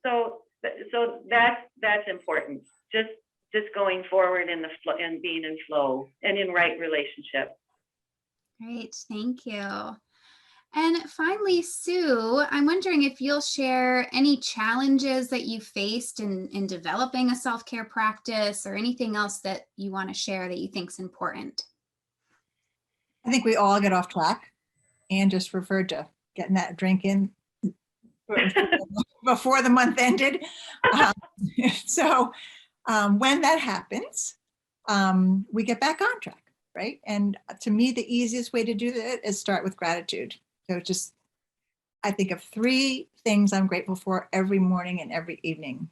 So that's important. Just going forward in the flow, and being in flow and in right relationship. Great, thank you. And finally, Sue, I'm wondering if you'll share any challenges that you faced in developing a self-care practice, or anything else that you want to share that you think is important. I think we all get off track. Anne just referred to getting that drink in before the month ended. So when that happens, we get back on track. right? And to me, the easiest way to do that is start with gratitude. So just, I think of 3 things I'm grateful for every morning and every evening.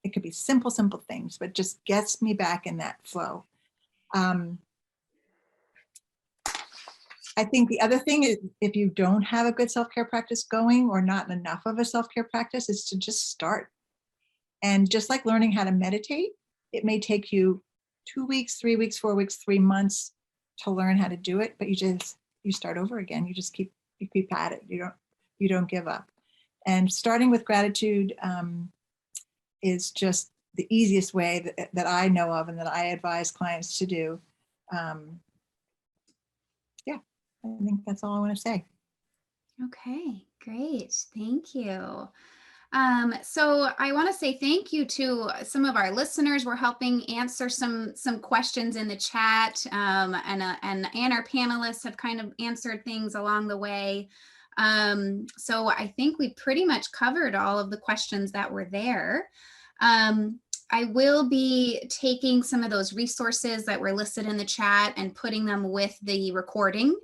It could be simple, simple things, but just gets me back in that flow. I think the other thing is, if you don't have a good self-care practice going, or not enough of a self-care practice, is to just start. And just like learning how to meditate, it may take you 2 weeks, 3 weeks, 4 weeks, 3 months to learn how to do it, but you start over again. You just keep at it. You don't give up. And starting with gratitude is just the easiest way that I know of and that I advise clients to do. Yeah, I think that's all I want to say. Okay, great. Thank you. So I want to say thank you to some of our listeners. We're helping answer some questions in the chat, and our panelists have kind of answered things along the way. So I think we pretty much covered all of the questions that were there. I will be taking some of those resources that were listed in the chat and putting them with the recording.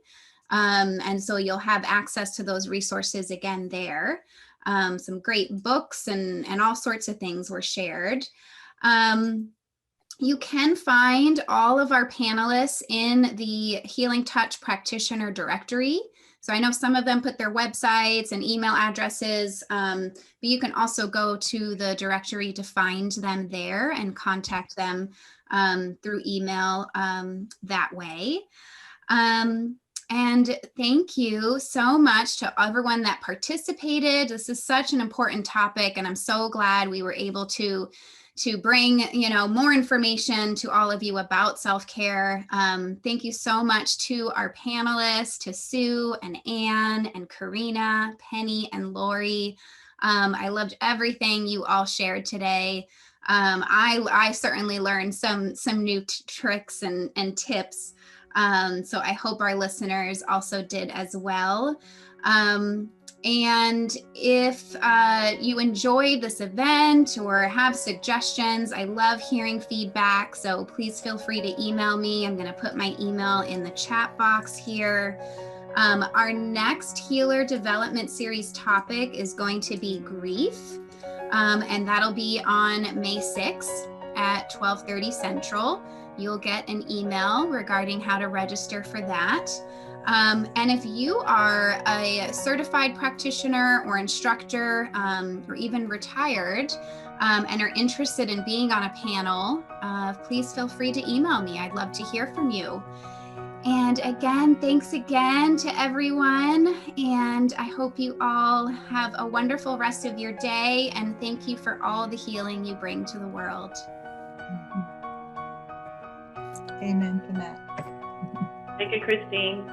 And so you'll have access to those resources again there. Some great books and all sorts of things were shared. You can find all of our panelists in the Healing Touch Practitioner Directory. So I know some of them put their websites and email addresses, but you can also go to the directory to find them there and contact them through email that way. And thank you so much to everyone that participated. This is such an important topic, and I'm so glad we were able to bring, more information to all of you about self-care. Thank you so much to our panelists, to Sue and Anne and Corinna, Penny and Laurie. I loved everything you all shared today. I certainly learned some new tricks and tips. So I hope our listeners also did as well. And if you enjoyed this event or have suggestions, I love hearing feedback. So please feel free to email me. I'm going to put my email in the chat box here. Our next Healer Development Series topic is going to be grief. And that'll be on May 6th at 12:30 Central. You'll get an email regarding how to register for that. And if you are a certified practitioner or instructor, or even retired, and are interested in being on a panel, please feel free to email me. I'd love to hear from you. And again, thanks again to everyone. And I hope you all have a wonderful rest of your day. And thank you for all the healing you bring to the world. Amen to that. Thank you, Christine.